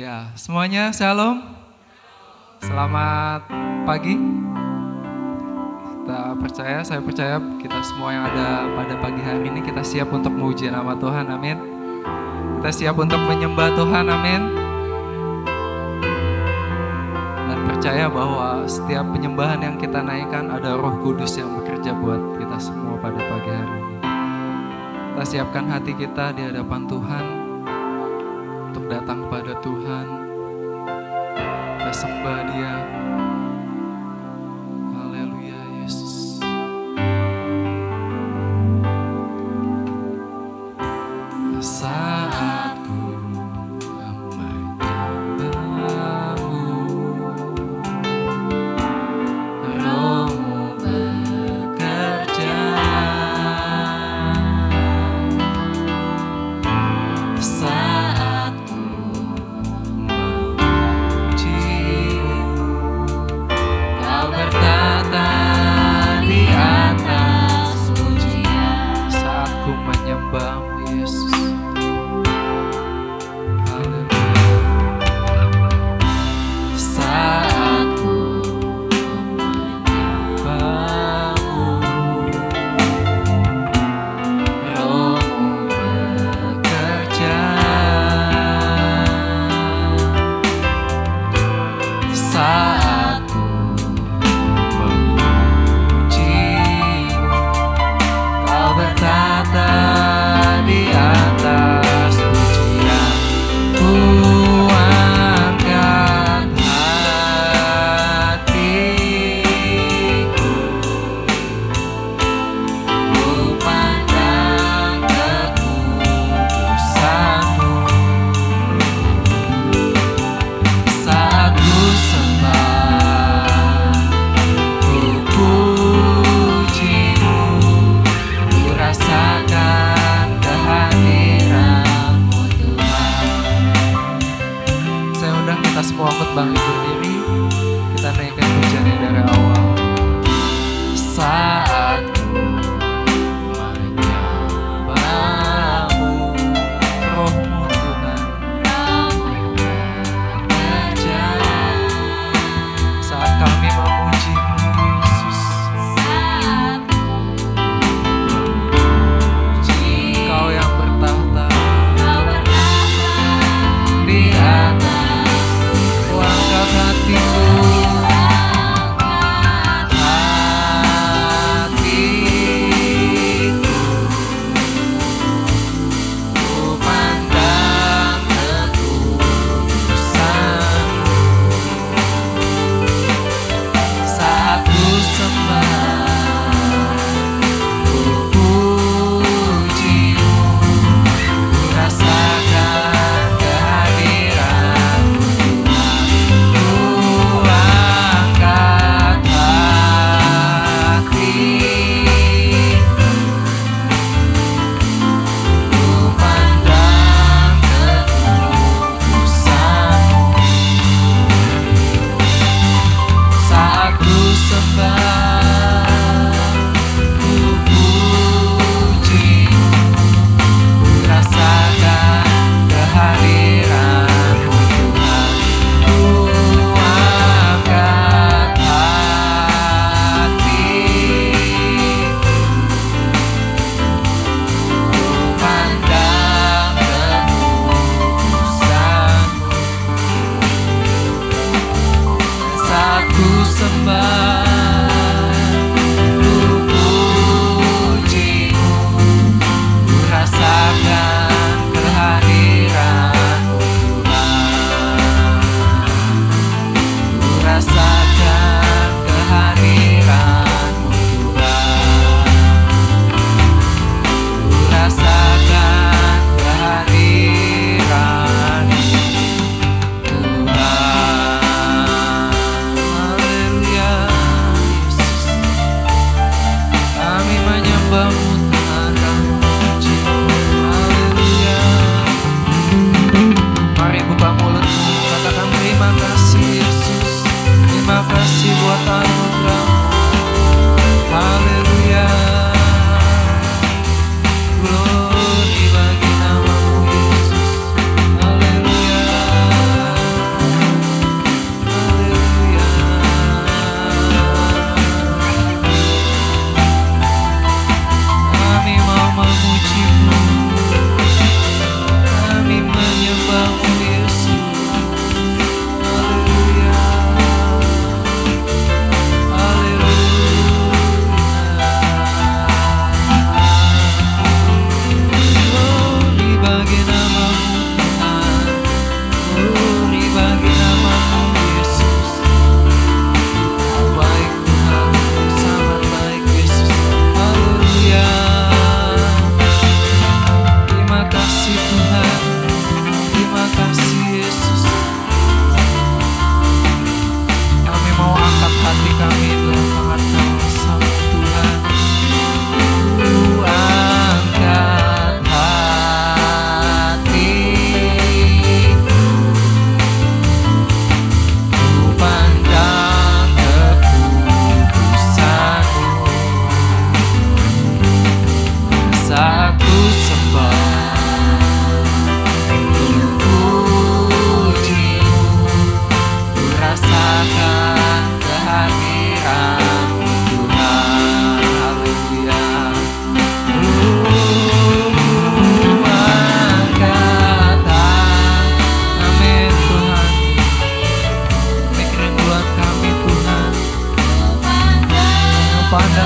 Ya, semuanya shalom. Selamat pagi. Saya percaya kita semua yang ada pada pagi hari ini kita siap untuk memuji nama Tuhan, amin. Kita siap untuk menyembah Tuhan, amin. Dan percaya bahwa setiap penyembahan yang kita naikkan ada Roh Kudus yang bekerja buat kita semua pada pagi hari ini. Kita siapkan hati kita di hadapan Tuhan untuk datang kepada Tuhan. Kita sembah Dia. Haleluya Yesus. Saat ku menyembah-Mu, Roh-Mu bekerja. Saat ku memuji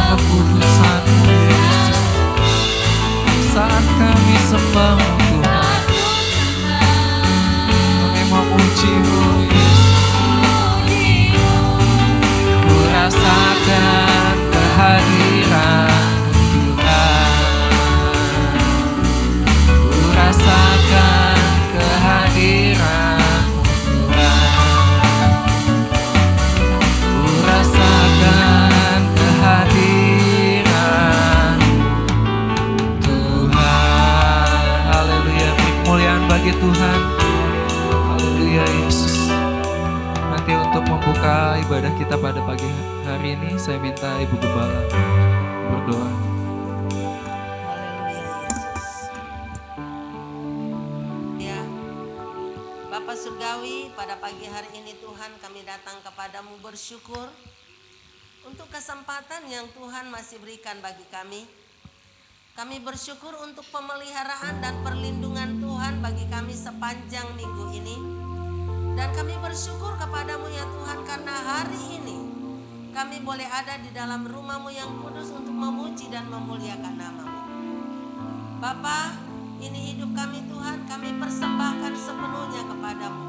kekudusan-Mu Yesus. Saat kami sembah-Mu Tuhan, kami memuji-Mu Yesus. Ku rasakan kehadiran-Mu Tuhan, ku rasakan kehadiran-Mu Tuhan, ku rasakan kehadiran Tuhan. Haleluya, kemuliaan bagi Tuhan. Haleluya Yesus. Nanti untuk membuka ibadah kita pada pagi hari ini, saya minta Ibu Gembala berdoa. Haleluya Yesus. Ya, Bapa Surgawi, pada pagi hari ini Tuhan kami datang kepadamu bersyukur untuk kesempatan yang Tuhan masih berikan bagi kami. Kami bersyukur untuk pemeliharaan dan perlindungan Tuhan bagi kami sepanjang minggu ini. Dan kami bersyukur kepadamu ya Tuhan, karena hari ini kami boleh ada di dalam rumah-Mu yang kudus untuk memuji dan memuliakan nama-Mu. Bapa, ini hidup kami Tuhan, kami persembahkan sepenuhnya kepadamu.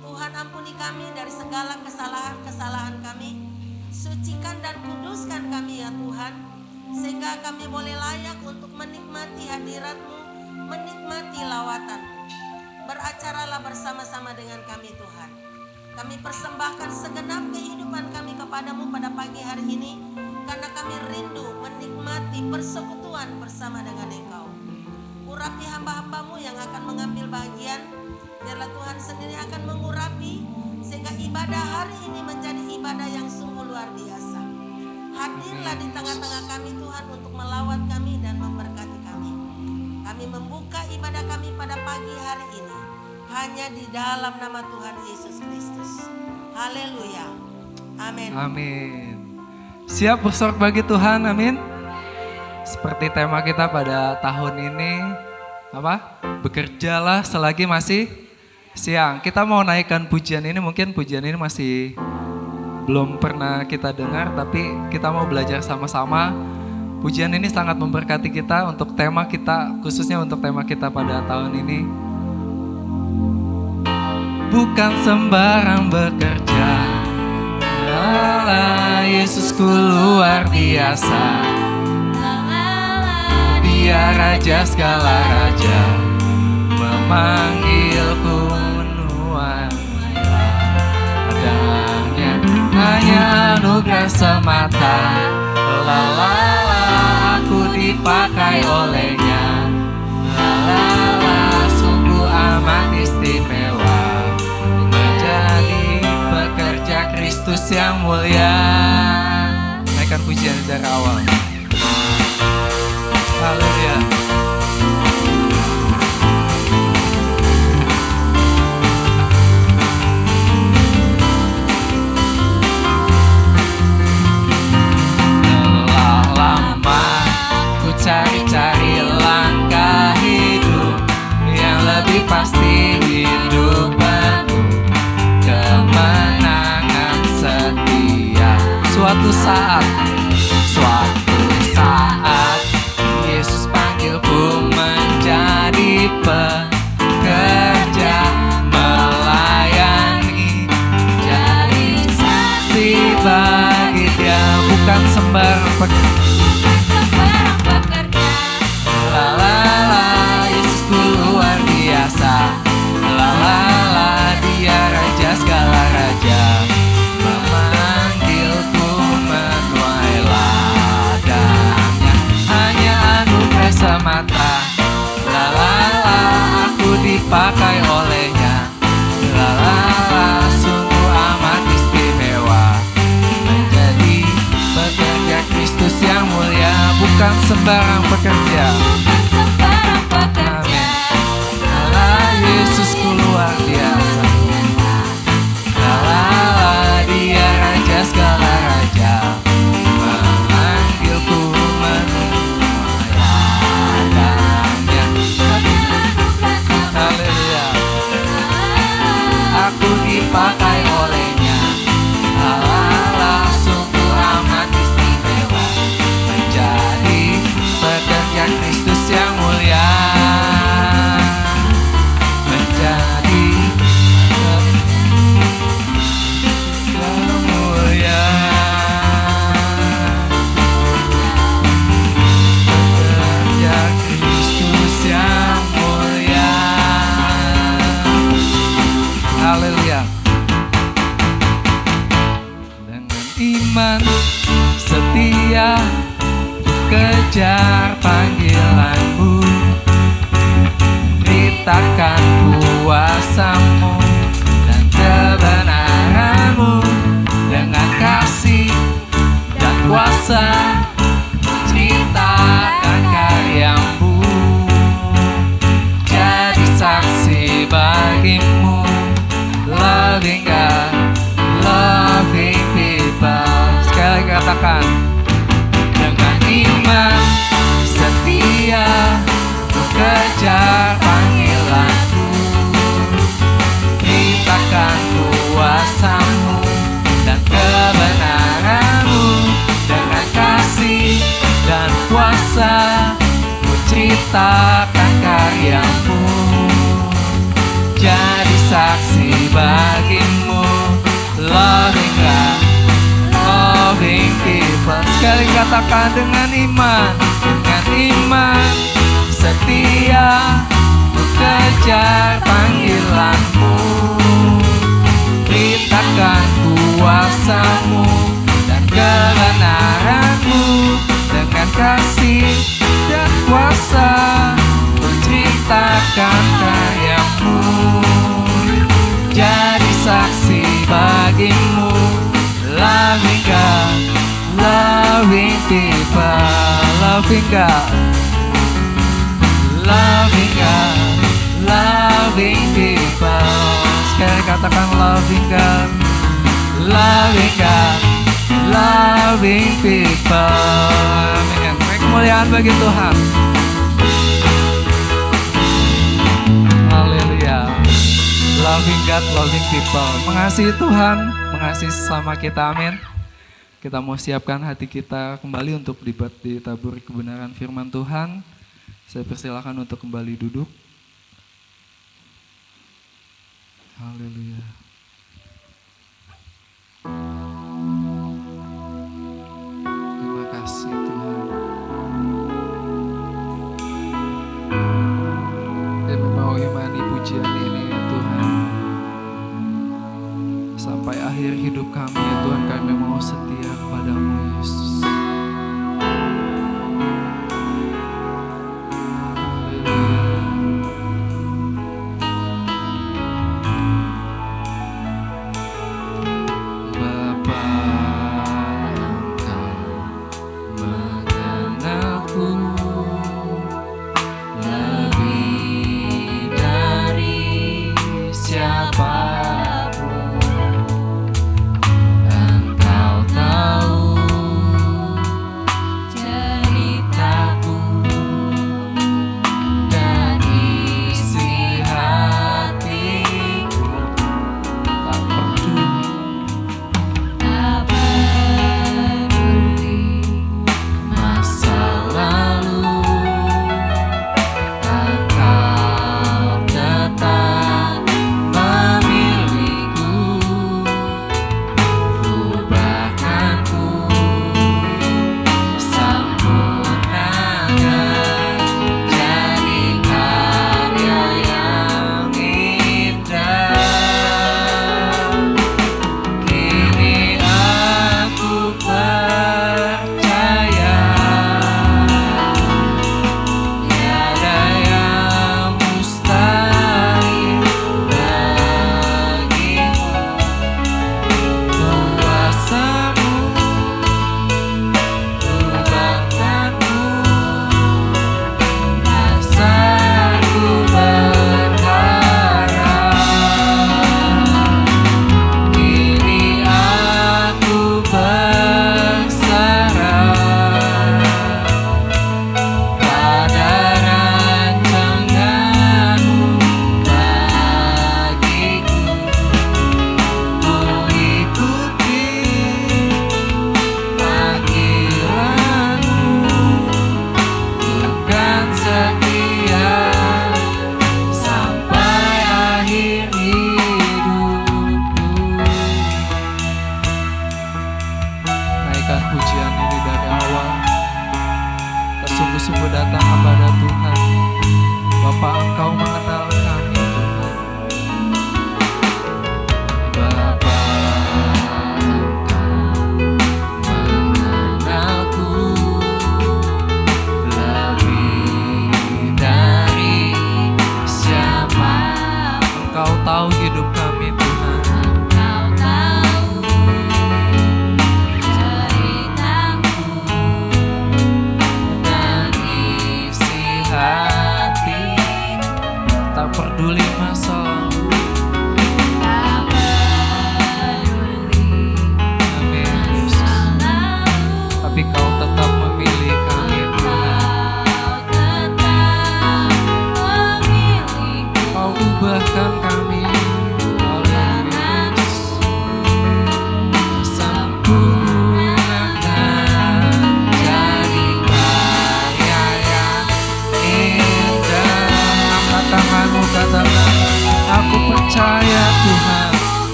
Tuhan, ampuni kami dari segala kesalahan-kesalahan kami. Sucikan dan kuduskan kami ya Tuhan, sehingga kami boleh layak untuk menikmati hadirat-Mu, menikmati lawatan-Mu. Beracaralah bersama-sama dengan kami Tuhan. Kami persembahkan segenap kehidupan kami kepadamu pada pagi hari ini, karena kami rindu menikmati persekutuan bersama dengan Engkau. Urapi hamba-hamba-Mu yang akan mengambil bagian, biarlah Tuhan sendiri akan mengurapi, sehingga ibadah hari ini menjadi ibadah yang sungguh luar biasa. Hadirlah di tengah-tengah kami Tuhan untuk melawat kami dan memberkati kami. Kami membuka ibadah kami pada pagi hari ini hanya di dalam nama Tuhan Yesus Kristus. Haleluya. Amin. Amin. Siap bersorak bagi Tuhan, amin. Seperti tema kita pada tahun ini, apa? Bekerjalah selagi masih siang. Kita mau naikkan pujian ini, mungkin pujian ini masih belum pernah kita dengar, tapi kita mau belajar sama-sama. Pujian ini sangat memberkati kita untuk tema kita, khususnya untuk tema kita pada tahun ini. Bukan sembarang bekerja, Allah Yesusku luar biasa. Dia raja segala raja, memanggilku menuai adanya, hanya anugerah semata. Lalala, aku dipakai olehnya. Lalala, sungguh amat istimewa, menjadi pekerja Kristus yang mulia. Naikkan pujian dari awal. Haleluya. Telah lama ku cari-cari langkah hidup yang lebih pasti, hidup penuh kemenangan setia. Suatu saat Yesus panggilku menjadi pekerja, melayani, jadi saksi bagi Dia. Bukan sembarang pekerja. Lalala, Yesusku luar biasa. Lalala, Dia raja segala raja, memanggilku menuai ladangnya, hanya anugerah semata. Lalala, aku dipakai olehnya. Lalala, sungguh amat istimewa, menjadi pekerja Kristus yang mulia. Bukan sembarang pekerja. Amin. Allah Yesusku luar biasa. Allah Dia raja segala raja, memanggilku menuai ladangnya. Haleluya. Aku dipakai olehnya. Allah sungguh amat istimewa, kejar panggilanmu, ceritakan kuasa-Mu dan kebenaran-Mu dengan kasih dan kuasa, ceritakan karya-Mu, jadi saksi bagi-Mu, loving God, loving people. Sekali katakan, dengan iman setia kejar panggilanmu, ceritakan kuasa-Mu dan kebenaran-Mu dengan kasih dan kuasa, ku ceritakan karya-Mu, jadi saksi bagi-Mu, loving God, loving people. Sekali katakan, dengan iman setia ku kejar panggilanmu, ceritakan kuasa-Mu dan kebenaran-Mu dengan kasih dan kuasa, ku ceritakan karya-Mu, jadi saksi bagi-Mu, loving God, loving people, loving God, loving God, loving people. Sekali katakan, loving God, loving God, loving people. Amin. Kemuliaan bagi Tuhan. Haleluya. Loving God, loving people. Mengasihi Tuhan, mengasihi sesama kita. Amin. Kita mau siapkan hati kita kembali untuk ditaburi kebenaran firman Tuhan. Saya persilakan untuk kembali duduk. Haleluya. Terima kasih Tuhan. Kami mau imani pujian ini ya Tuhan. Sampai akhir hidup kami ya Tuhan, kami mau setia kepadamu Yesus.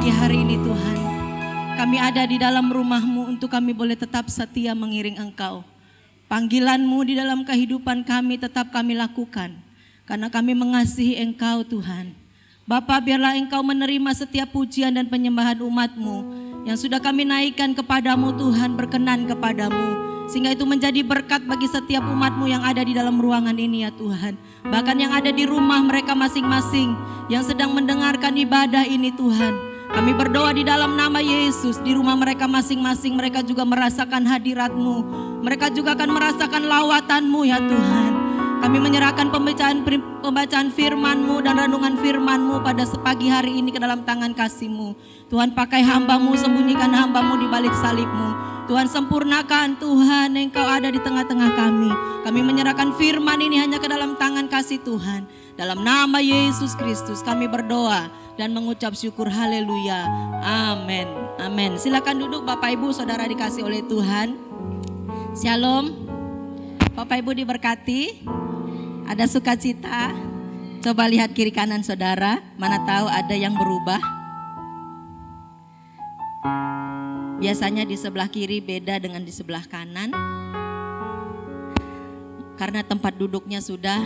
pagi hari ini Tuhan, kami ada di dalam rumah-Mu untuk kami boleh tetap setia mengiring Engkau. Panggilan-Mu di dalam kehidupan kami tetap kami lakukan, karena kami mengasihi Engkau Tuhan. Bapa, biarlah Engkau menerima setiap pujian dan penyembahan umat-Mu yang sudah kami naikkan kepadamu Tuhan, berkenan kepadamu. Sehingga itu menjadi berkat bagi setiap umat-Mu yang ada di dalam ruangan ini ya Tuhan. Bahkan yang ada di rumah mereka masing-masing yang sedang mendengarkan ibadah ini Tuhan. Kami berdoa di dalam nama Yesus, di rumah mereka masing-masing mereka juga merasakan hadirat-Mu. Mereka juga akan merasakan lawatan-Mu ya Tuhan. Kami menyerahkan pembacaan firman-Mu dan renungan firman-Mu pada pagi hari ini ke dalam tangan kasih-Mu. Tuhan, pakai hamba-Mu, sembunyikan hamba-Mu di balik salib-Mu. Tuhan, sempurnakan Tuhan, Engkau ada di tengah-tengah kami. Kami menyerahkan firman ini hanya ke dalam tangan kasih Tuhan. Dalam nama Yesus Kristus kami berdoa dan mengucap syukur, haleluya, amin, amin. Silakan duduk Bapak Ibu Saudara dikasih oleh Tuhan. Shalom. Bapak Ibu diberkati. Ada sukacita. Coba lihat kiri kanan saudara, mana tahu ada yang berubah. Biasanya di sebelah kiri beda dengan di sebelah kanan. Karena tempat duduknya sudah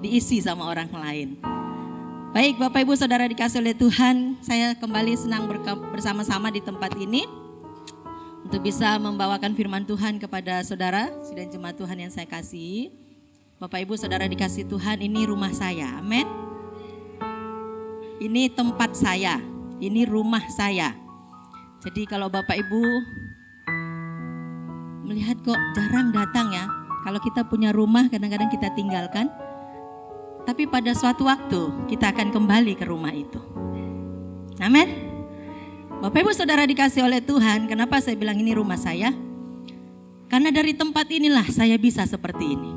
diisi sama orang lain. Baik Bapak Ibu Saudara dikasih oleh Tuhan, saya kembali senang bersama-sama di tempat ini untuk bisa membawakan firman Tuhan kepada saudara dan jemaat Tuhan yang saya kasihi. Bapak Ibu Saudara dikasih Tuhan, ini rumah saya, amin. Ini tempat saya, ini rumah saya. Jadi kalau Bapak Ibu melihat kok jarang datang ya, kalau kita punya rumah kadang-kadang kita tinggalkan, tapi pada suatu waktu kita akan kembali ke rumah itu. Amin. Bapak Ibu Saudara dikasih oleh Tuhan, kenapa saya bilang ini rumah saya? Karena dari tempat inilah saya bisa seperti ini.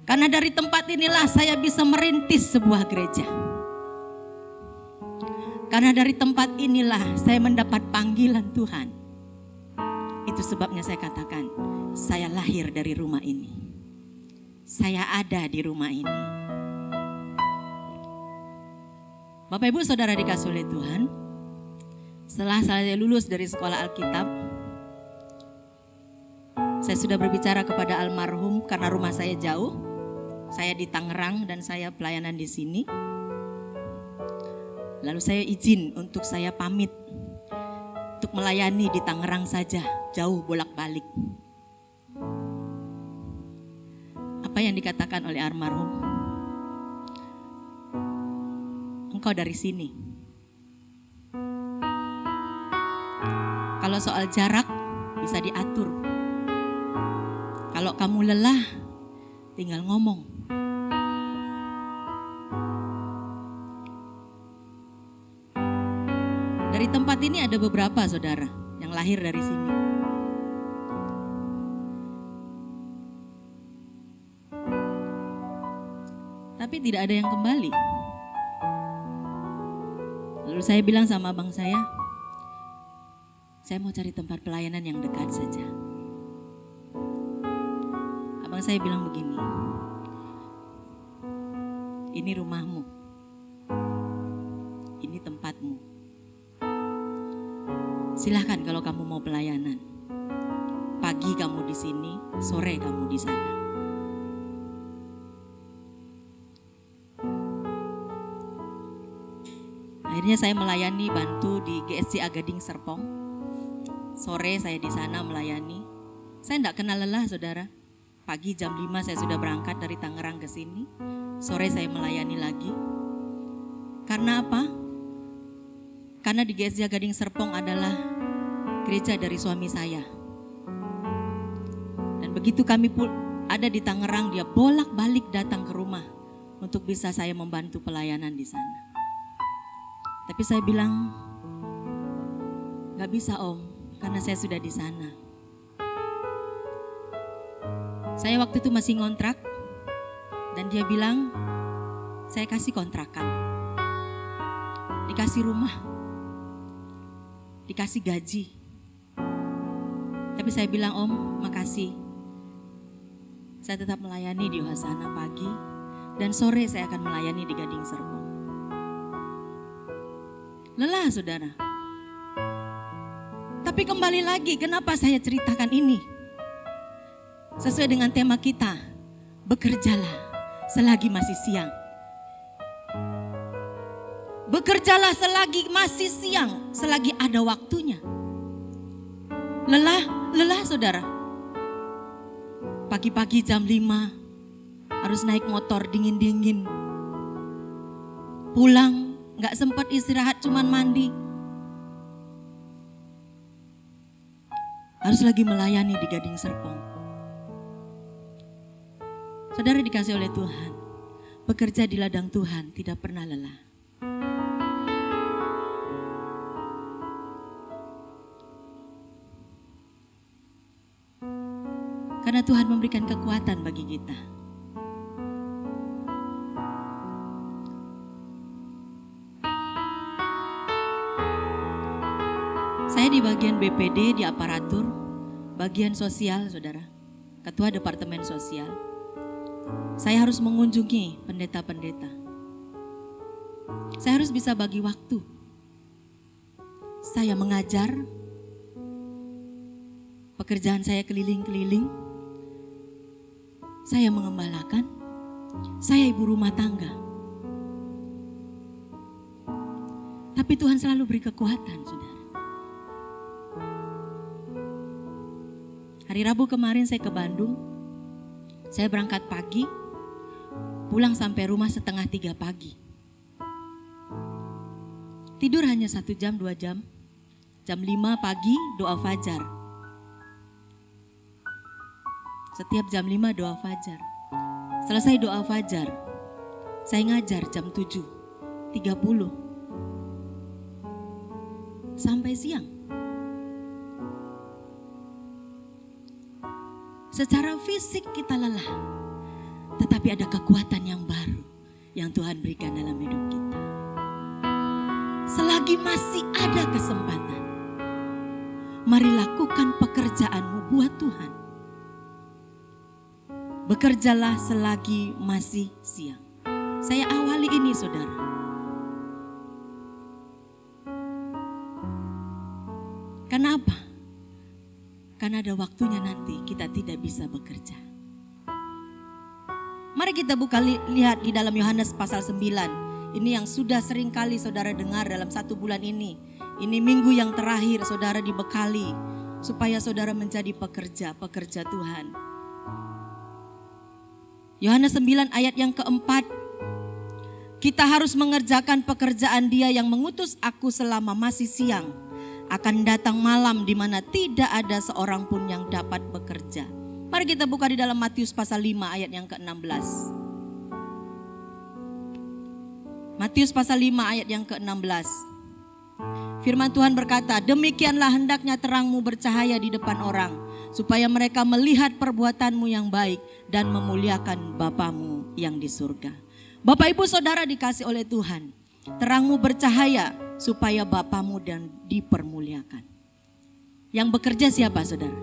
Karena dari tempat inilah saya bisa merintis sebuah gereja. Karena dari tempat inilah saya mendapat panggilan Tuhan. Itu sebabnya saya katakan, saya lahir dari rumah ini. Saya ada di rumah ini. Bapak Ibu Saudara dikasih oleh Tuhan, setelah saya lulus dari sekolah Alkitab, saya sudah berbicara kepada almarhum karena rumah saya jauh. Saya di Tangerang dan saya pelayanan di sini. Lalu saya izin untuk saya pamit untuk melayani di Tangerang saja, jauh bolak-balik. Apa yang dikatakan oleh almarhum? Engkau dari sini. Kalau soal jarak bisa diatur. Kalau kamu lelah, tinggal ngomong. Dari tempat ini ada beberapa saudara yang lahir dari sini. Tapi tidak ada yang kembali. Lalu saya bilang sama abang saya mau cari tempat pelayanan yang dekat saja. Abang saya bilang begini, ini rumahmu, ini tempatmu. Silahkan kalau kamu mau pelayanan. Pagi kamu di sini, sore kamu di sana. Akhirnya saya melayani bantu di GSC Agading Serpong. Sore saya di sana melayani. Saya tidak kenal lelah saudara. Pagi jam 5 saya sudah berangkat dari Tangerang ke sini. Sore saya melayani lagi. Karena apa? Karena di GSC Gading Serpong adalah gereja dari suami saya. Dan begitu kami ada di Tangerang, dia bolak-balik datang ke rumah untuk bisa saya membantu pelayanan di sana. Tapi saya bilang, gak bisa om, karena saya sudah di sana. Saya waktu itu masih ngontrak, dan dia bilang, saya kasih kontrakan, dikasih rumah, dikasih gaji. Tapi saya bilang, om makasih. Saya tetap melayani di Hosana pagi, dan sore saya akan melayani di Gading Serpong. Lelah saudara. Tapi kembali lagi, kenapa saya ceritakan ini? Sesuai dengan tema kita, bekerjalah selagi masih siang. Bekerjalah selagi masih siang, selagi ada waktunya. Lelah saudara. Pagi-pagi jam 5 harus naik motor dingin-dingin. Pulang gak sempat istirahat, cuman mandi. Harus lagi melayani di Gading Serpong. Saudara dikasih oleh Tuhan, bekerja di ladang Tuhan tidak pernah lelah. Karena Tuhan memberikan kekuatan bagi kita. Saya di bagian BPD, di aparatur, bagian sosial saudara, ketua departemen sosial. Saya harus mengunjungi pendeta-pendeta. Saya harus bisa bagi waktu. Saya mengajar, pekerjaan saya keliling-keliling. Saya mengembalakan, saya ibu rumah tangga. Tapi Tuhan selalu beri kekuatan saudara. Hari Rabu kemarin saya ke Bandung, saya berangkat pagi, pulang sampai rumah 2:30 pagi. Tidur hanya 1 jam 2 jam, jam 5 pagi doa fajar. Setiap jam 5 doa fajar. Selesai doa fajar, saya ngajar jam 7:30 sampai siang. Secara fisik kita lelah, tetapi ada kekuatan yang baru yang Tuhan berikan dalam hidup kita. Selagi masih ada kesempatan, mari lakukan pekerjaanmu buat Tuhan. Bekerjalah selagi masih siang. Saya awali ini saudara. Kenapa? Karena ada waktunya nanti kita tidak bisa bekerja. Mari kita buka lihat di dalam Yohanes pasal 9. Ini yang sudah sering kali saudara dengar dalam 1 bulan ini. Ini minggu yang terakhir saudara dibekali supaya saudara menjadi pekerja Tuhan. Yohanes 9 ayat yang keempat. Kita harus mengerjakan pekerjaan Dia yang mengutus aku selama masih siang. Akan datang malam di mana tidak ada seorang pun yang dapat bekerja. Mari kita buka di dalam Matius pasal 5 ayat yang ke-16. Matius pasal 5 ayat yang ke-16. Firman Tuhan berkata, demikianlah hendaknya terangmu bercahaya di depan orang, supaya mereka melihat perbuatanmu yang baik dan memuliakan Bapamu yang di surga. Bapak Ibu Saudara dikasih oleh Tuhan, terangmu bercahaya supaya Bapamu dan dipermuliakan. Yang bekerja siapa saudara?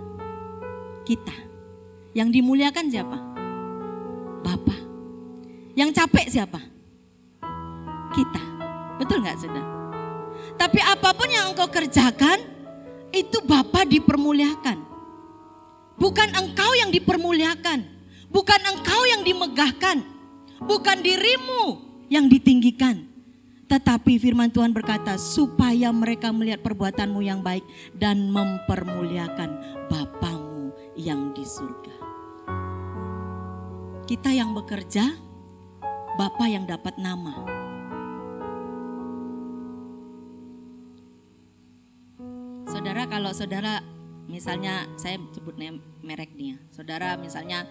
Kita. Yang dimuliakan siapa? Bapa. Yang capek siapa? Kita. Betul gak saudara? Tapi apapun yang engkau kerjakan, itu Bapa dipermuliakan. Bukan engkau yang dipermuliakan. Bukan engkau yang dimegahkan. Bukan dirimu yang ditinggikan. Tetapi firman Tuhan berkata, supaya mereka melihat perbuatanmu yang baik dan mempermuliakan Bapamu yang di surga. Kita yang bekerja, Bapa yang dapat nama. Saudara, kalau saudara misalnya, saya sebut merek nih ya. Saudara misalnya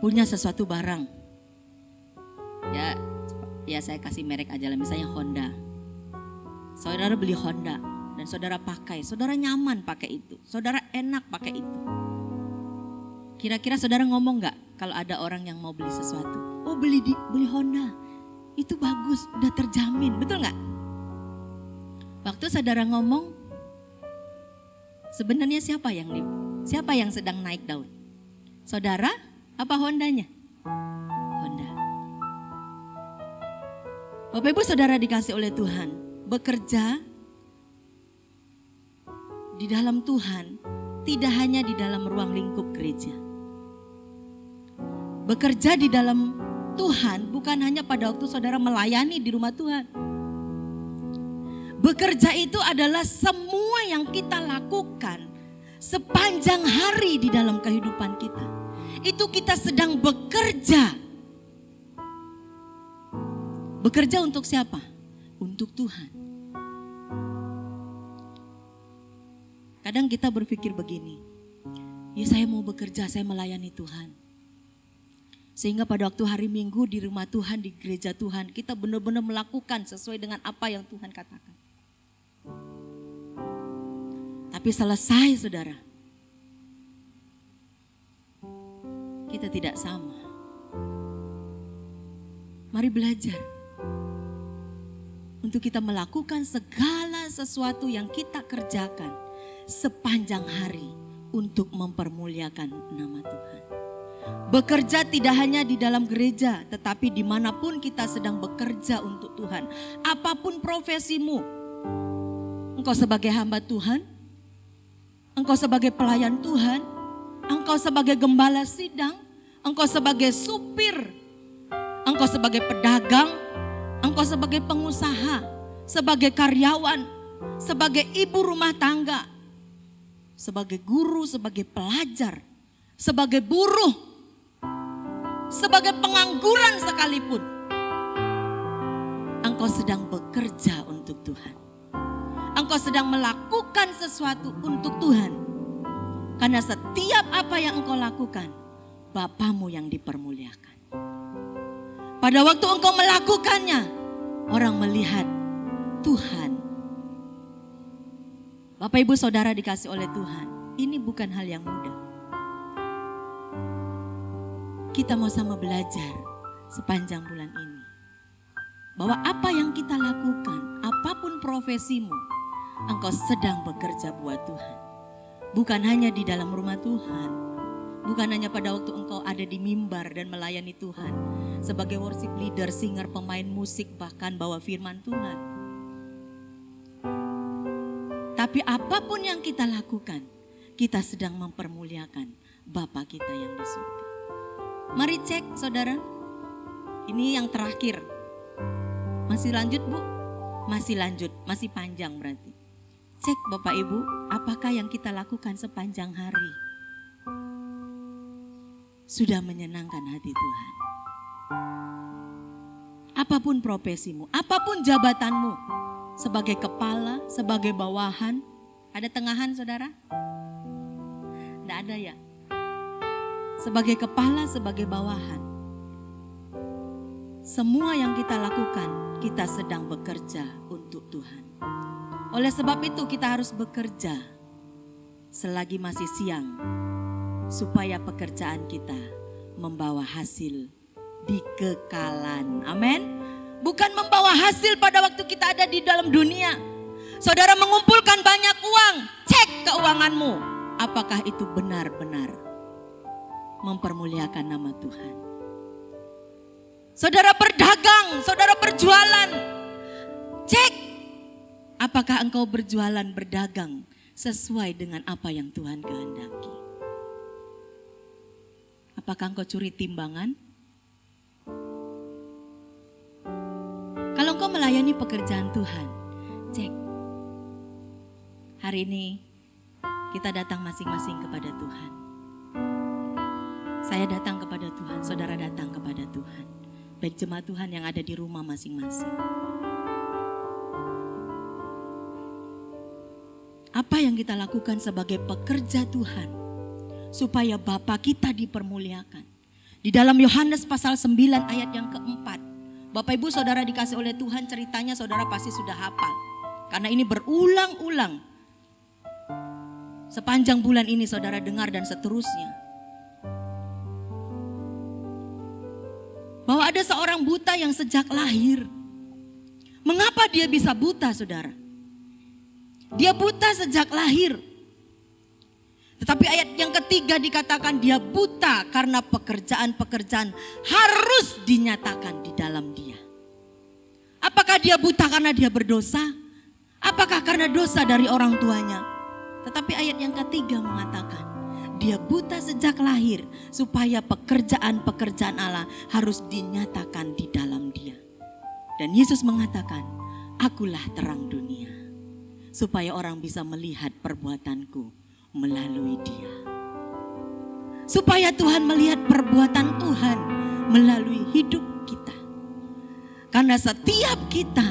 punya sesuatu barang. Ya saya kasih merek aja lah, misalnya Honda. Saudara beli Honda dan saudara pakai, saudara nyaman pakai itu, saudara enak pakai itu. Kira-kira saudara ngomong gak kalau ada orang yang mau beli sesuatu? Oh beli Honda, itu bagus, udah terjamin, betul gak? Waktu saudara ngomong, sebenarnya siapa yang sedang naik daun? Saudara apa Hondanya? Honda. Bapak Ibu Saudara dikasih oleh Tuhan, bekerja di dalam Tuhan tidak hanya di dalam ruang lingkup gereja. Bekerja di dalam Tuhan bukan hanya pada waktu saudara melayani di rumah Tuhan. Bekerja itu adalah semua yang kita lakukan sepanjang hari di dalam kehidupan kita. Itu kita sedang bekerja. Bekerja untuk siapa? Untuk Tuhan. Kadang kita berpikir begini, ya saya mau bekerja, saya melayani Tuhan. Sehingga pada waktu hari Minggu di rumah Tuhan, di gereja Tuhan, kita benar-benar melakukan sesuai dengan apa yang Tuhan katakan. Tapi selesai saudara, kita tidak sama. Mari belajar untuk kita melakukan segala sesuatu yang kita kerjakan sepanjang hari untuk mempermuliakan nama Tuhan. Bekerja tidak hanya di dalam gereja, tetapi dimanapun kita sedang bekerja untuk Tuhan. Apapun profesimu, engkau sebagai hamba Tuhan, engkau sebagai pelayan Tuhan, engkau sebagai gembala sidang, engkau sebagai supir, engkau sebagai pedagang, engkau sebagai pengusaha, sebagai karyawan, sebagai ibu rumah tangga, sebagai guru, sebagai pelajar, sebagai buruh, sebagai pengangguran sekalipun, engkau sedang bekerja untuk Tuhan. Engkau sedang melakukan sesuatu untuk Tuhan. Karena setiap apa yang engkau lakukan, Bapamu yang dipermuliakan. Pada waktu engkau melakukannya, orang melihat Tuhan. Bapak Ibu Saudara dikasih oleh Tuhan, ini bukan hal yang mudah. Kita mau sama belajar sepanjang bulan ini. Bahwa apa yang kita lakukan, apapun profesimu, engkau sedang bekerja buat Tuhan. Bukan hanya di dalam rumah Tuhan. Bukan hanya pada waktu engkau ada di mimbar dan melayani Tuhan. Sebagai worship leader, singer, pemain musik, bahkan bawa firman Tuhan. Tapi apapun yang kita lakukan, kita sedang mempermuliakan Bapa kita yang di surga. Mari cek saudara. Ini yang terakhir. Masih lanjut Bu? Masih lanjut, masih panjang berarti. Cek Bapak Ibu, apakah yang kita lakukan sepanjang hari sudah menyenangkan hati Tuhan. Apapun profesimu, apapun jabatanmu, sebagai kepala, sebagai bawahan, ada tengahan saudara? Tidak ada ya? Sebagai kepala, sebagai bawahan. Semua yang kita lakukan, kita sedang bekerja untuk Tuhan. Oleh sebab itu kita harus bekerja selagi masih siang. Supaya pekerjaan kita membawa hasil di kekalan. Amin. Bukan membawa hasil pada waktu kita ada di dalam dunia. Saudara mengumpulkan banyak uang, cek keuanganmu. Apakah itu benar-benar mempermuliakan nama Tuhan? Saudara berdagang, saudara berjualan, cek apakah engkau berjualan, berdagang sesuai dengan apa yang Tuhan kehendaki. Apakah engkau curi timbangan? Kalau engkau melayani pekerjaan Tuhan, cek. Hari ini kita datang masing-masing kepada Tuhan. Saya datang kepada Tuhan, saudara datang kepada Tuhan. Baik jemaat Tuhan yang ada di rumah masing-masing. Apa yang kita lakukan sebagai pekerja Tuhan supaya Bapa kita dipermuliakan. Di dalam Yohanes pasal 9 ayat yang keempat. Bapak Ibu Saudara dikasih oleh Tuhan, ceritanya saudara pasti sudah hafal. Karena ini berulang-ulang. Sepanjang bulan ini saudara dengar dan seterusnya. Bahwa ada seorang buta yang sejak lahir. Mengapa dia bisa buta saudara? Dia buta sejak lahir. Tetapi ayat yang ketiga dikatakan dia buta karena pekerjaan-pekerjaan harus dinyatakan di dalam dia. Apakah dia buta karena dia berdosa? Apakah karena dosa dari orang tuanya? Tetapi ayat yang ketiga mengatakan, dia buta sejak lahir supaya pekerjaan-pekerjaan Allah harus dinyatakan di dalam dia. Dan Yesus mengatakan, akulah terang dunia. Supaya orang bisa melihat perbuatanku melalui dia. Supaya Tuhan melihat perbuatan Tuhan melalui hidup kita. Karena setiap kita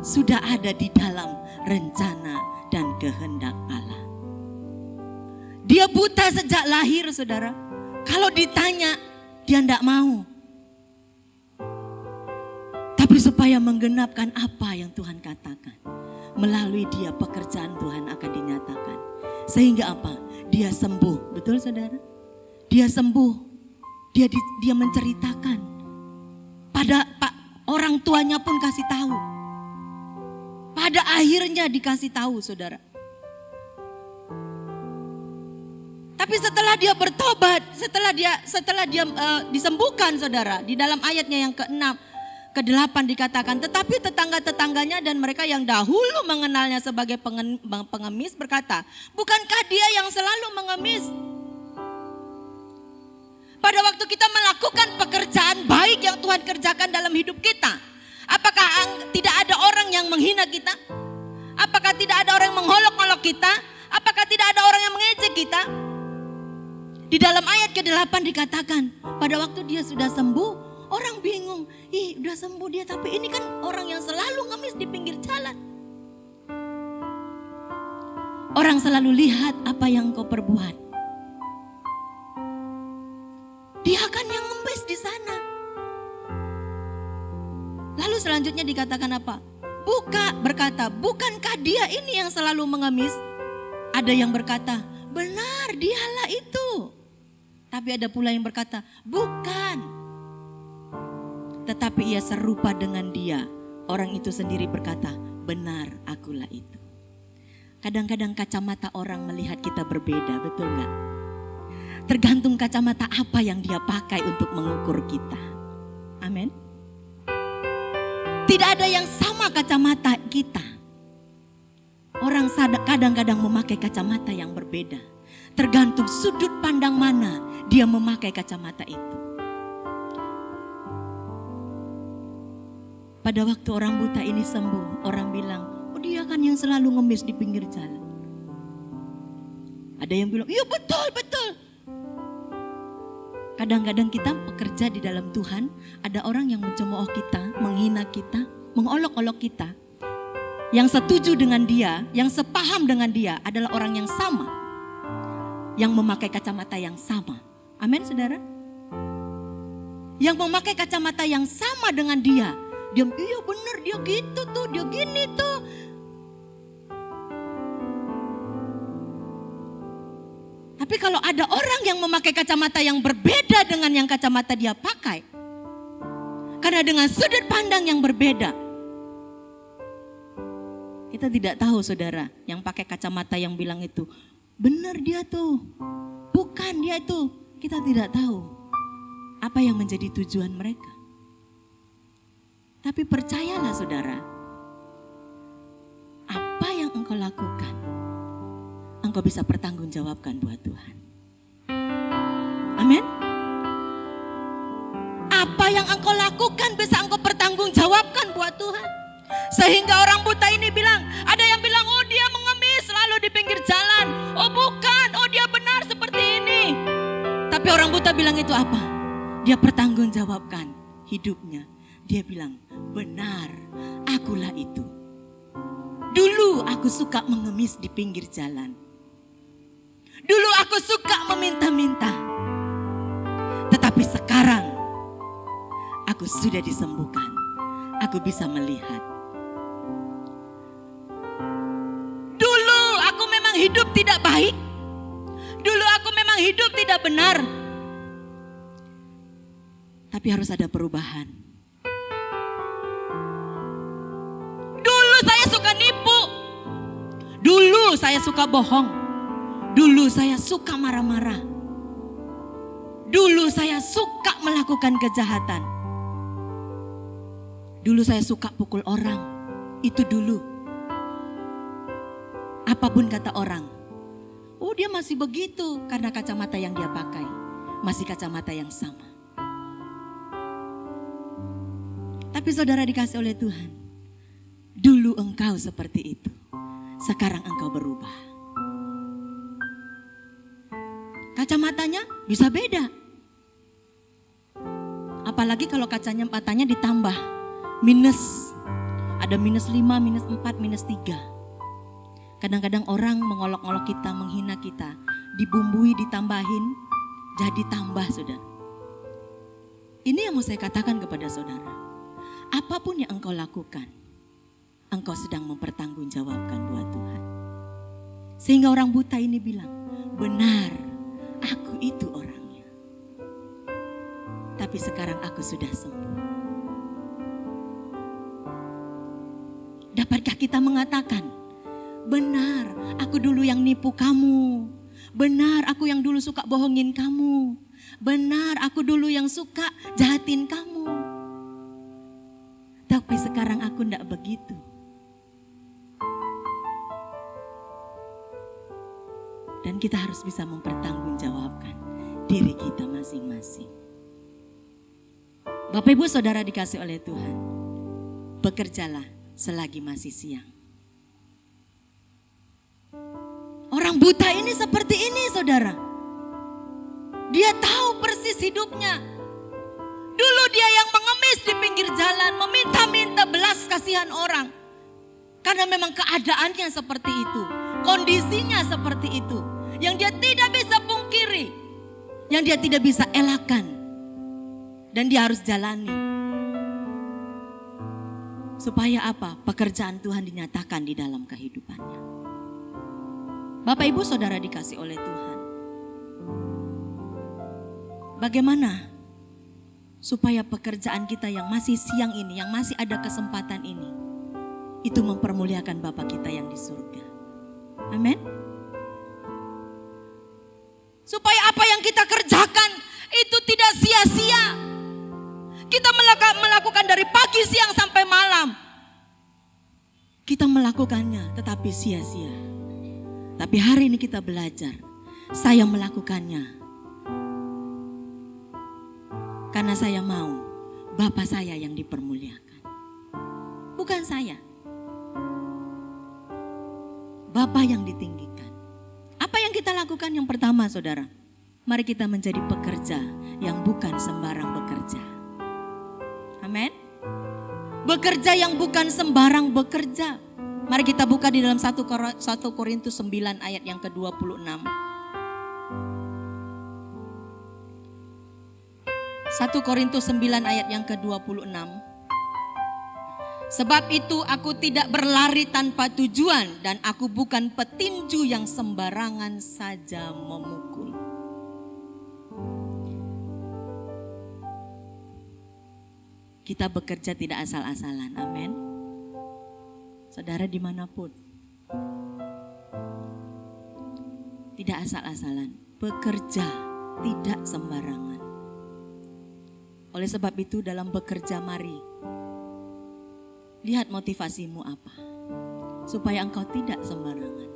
sudah ada di dalam rencana dan kehendak Allah. Dia buta sejak lahir, saudara. Kalau ditanya, dia tidak mau. Tapi supaya menggenapkan apa yang Tuhan katakan. Melalui dia pekerjaan Tuhan akan dinyatakan. Sehingga apa? Dia sembuh. Betul saudara? Dia sembuh. Dia menceritakan. Pada orang tuanya pun kasih tahu. Pada akhirnya dikasih tahu saudara. Tapi setelah dia bertobat, setelah dia disembuhkan saudara. Di dalam ayatnya yang ke-6, ke-8 dikatakan, tetapi tetangga-tetangganya dan mereka yang dahulu mengenalnya sebagai pengemis berkata, bukankah dia yang selalu mengemis? Pada waktu kita melakukan pekerjaan baik yang Tuhan kerjakan dalam hidup kita, apakah tidak ada orang yang menghina kita? Apakah tidak ada orang yang mengolok-olok kita? Apakah tidak ada orang yang mengejek kita? Di dalam ayat ke-8 dikatakan, pada waktu dia sudah sembuh, orang bingung, udah sembuh dia, tapi ini kan orang yang selalu ngemis di pinggir jalan. Orang selalu lihat apa yang kau perbuat. Dia kan yang ngemis di sana. Lalu selanjutnya dikatakan apa? Berkata, bukankah dia ini yang selalu mengemis? Ada yang berkata, benar dialah itu. Tapi ada pula yang berkata, bukan. Tetapi ia serupa dengan dia. Orang itu sendiri berkata, benar akulah itu. Kadang-kadang kacamata orang melihat kita berbeda, betul gak? Tergantung kacamata apa yang dia pakai untuk mengukur kita. Amin. Tidak ada yang sama kacamata kita. Orang kadang-kadang memakai kacamata yang berbeda. Tergantung sudut pandang mana dia memakai kacamata itu. Pada waktu orang buta ini sembuh, orang bilang, oh dia kan yang selalu ngemis di pinggir jalan. Ada yang bilang, iya betul. Kadang-kadang kita bekerja di dalam Tuhan, ada orang yang mencemooh kita, menghina kita, mengolok-olok kita. Yang setuju dengan dia, yang sepaham dengan dia adalah orang yang sama. Yang memakai kacamata yang sama. Amin saudara? Yang memakai kacamata yang sama dengan dia. Dia, iya benar dia gitu tuh, dia gini tuh. Tapi kalau ada orang yang memakai kacamata yang berbeda dengan yang kacamata dia pakai. Karena dengan sudut pandang yang berbeda. Kita tidak tahu saudara yang pakai kacamata yang bilang itu. Benar dia tuh, bukan dia itu. Kita tidak tahu apa yang menjadi tujuan mereka. Tapi percayalah saudara, apa yang engkau lakukan, engkau bisa pertanggungjawabkan buat Tuhan. Amin. Apa yang engkau lakukan bisa engkau pertanggungjawabkan buat Tuhan. Sehingga orang buta ini bilang, ada yang bilang, oh dia mengemis lalu di pinggir jalan. Oh bukan, oh dia benar seperti ini. Tapi orang buta bilang itu apa? Dia pertanggungjawabkan hidupnya. Dia bilang, benar, akulah itu. Dulu aku suka mengemis di pinggir jalan. Dulu aku suka meminta-minta. Tetapi sekarang, aku sudah disembuhkan. Aku bisa melihat. Dulu aku memang hidup tidak baik. Dulu aku memang hidup tidak benar. Tapi harus ada perubahan. Dulu saya suka nipu. Dulu saya suka bohong. Dulu saya suka marah-marah. Dulu saya suka melakukan kejahatan. Dulu saya suka pukul orang. Itu dulu. Apapun kata orang, Oh, dia masih begitu karena kacamata yang dia pakai masih kacamata yang sama. Tapi saudara dikasih oleh Tuhan, dulu engkau seperti itu, sekarang engkau berubah. Kacamatanya bisa beda. Apalagi kalau kacamatanya ditambah minus. Ada minus 5, minus 4, minus 3. Kadang-kadang orang mengolok-olok kita, menghina kita. Dibumbui, ditambahin, jadi tambah saudara. Ini yang mau saya katakan kepada saudara. Apapun yang engkau lakukan, engkau sedang mempertanggungjawabkan buat Tuhan. Sehingga orang buta ini bilang, benar, aku itu orangnya. Tapi sekarang aku sudah sembuh. Dapatkah kita mengatakan, benar, aku dulu yang nipu kamu. Benar, aku yang dulu suka bohongin kamu. Benar, aku dulu yang suka jahatin kamu. Tapi sekarang aku tidak begitu. Dan kita harus bisa mempertanggungjawabkan diri kita masing-masing. Bapak Ibu Saudara dikasih oleh Tuhan, bekerjalah selagi masih siang. Orang buta ini seperti ini saudara. Dia tahu persis hidupnya. Dulu dia yang mengemis di pinggir jalan, meminta-minta belas kasihan orang. Karena memang keadaannya seperti itu, kondisinya seperti itu. Yang dia tidak bisa pungkiri, yang dia tidak bisa elakkan. Dan dia harus jalani. Supaya apa? Pekerjaan Tuhan dinyatakan di dalam kehidupannya. Bapak Ibu Saudara dikasih oleh Tuhan. Bagaimana supaya pekerjaan kita yang masih siang ini, yang masih ada kesempatan ini, itu mempermuliakan Bapa kita yang di surga. Amin. Supaya apa yang kita kerjakan itu tidak sia-sia. Kita melakukan dari pagi, siang sampai malam. Kita melakukannya tetapi sia-sia. Tapi hari ini kita belajar. Saya melakukannya. Karena saya mau Bapa saya yang dipermuliakan. Bukan saya. Bapa yang ditinggikan. Apa yang kita lakukan yang pertama saudara? Mari kita menjadi pekerja yang bukan sembarang bekerja. Amin. Bekerja yang bukan sembarang bekerja. Mari kita buka di dalam 1 Korintus 9 ayat yang ke-26. 1 Korintus 9 ayat yang ke-26. Sebab itu aku tidak berlari tanpa tujuan dan aku bukan petinju yang sembarangan saja memukul. Kita bekerja tidak asal-asalan, amin. Saudara dimanapun, tidak asal-asalan, bekerja tidak sembarangan. Oleh sebab itu dalam bekerja mari, lihat motivasimu apa, supaya engkau tidak sembarangan.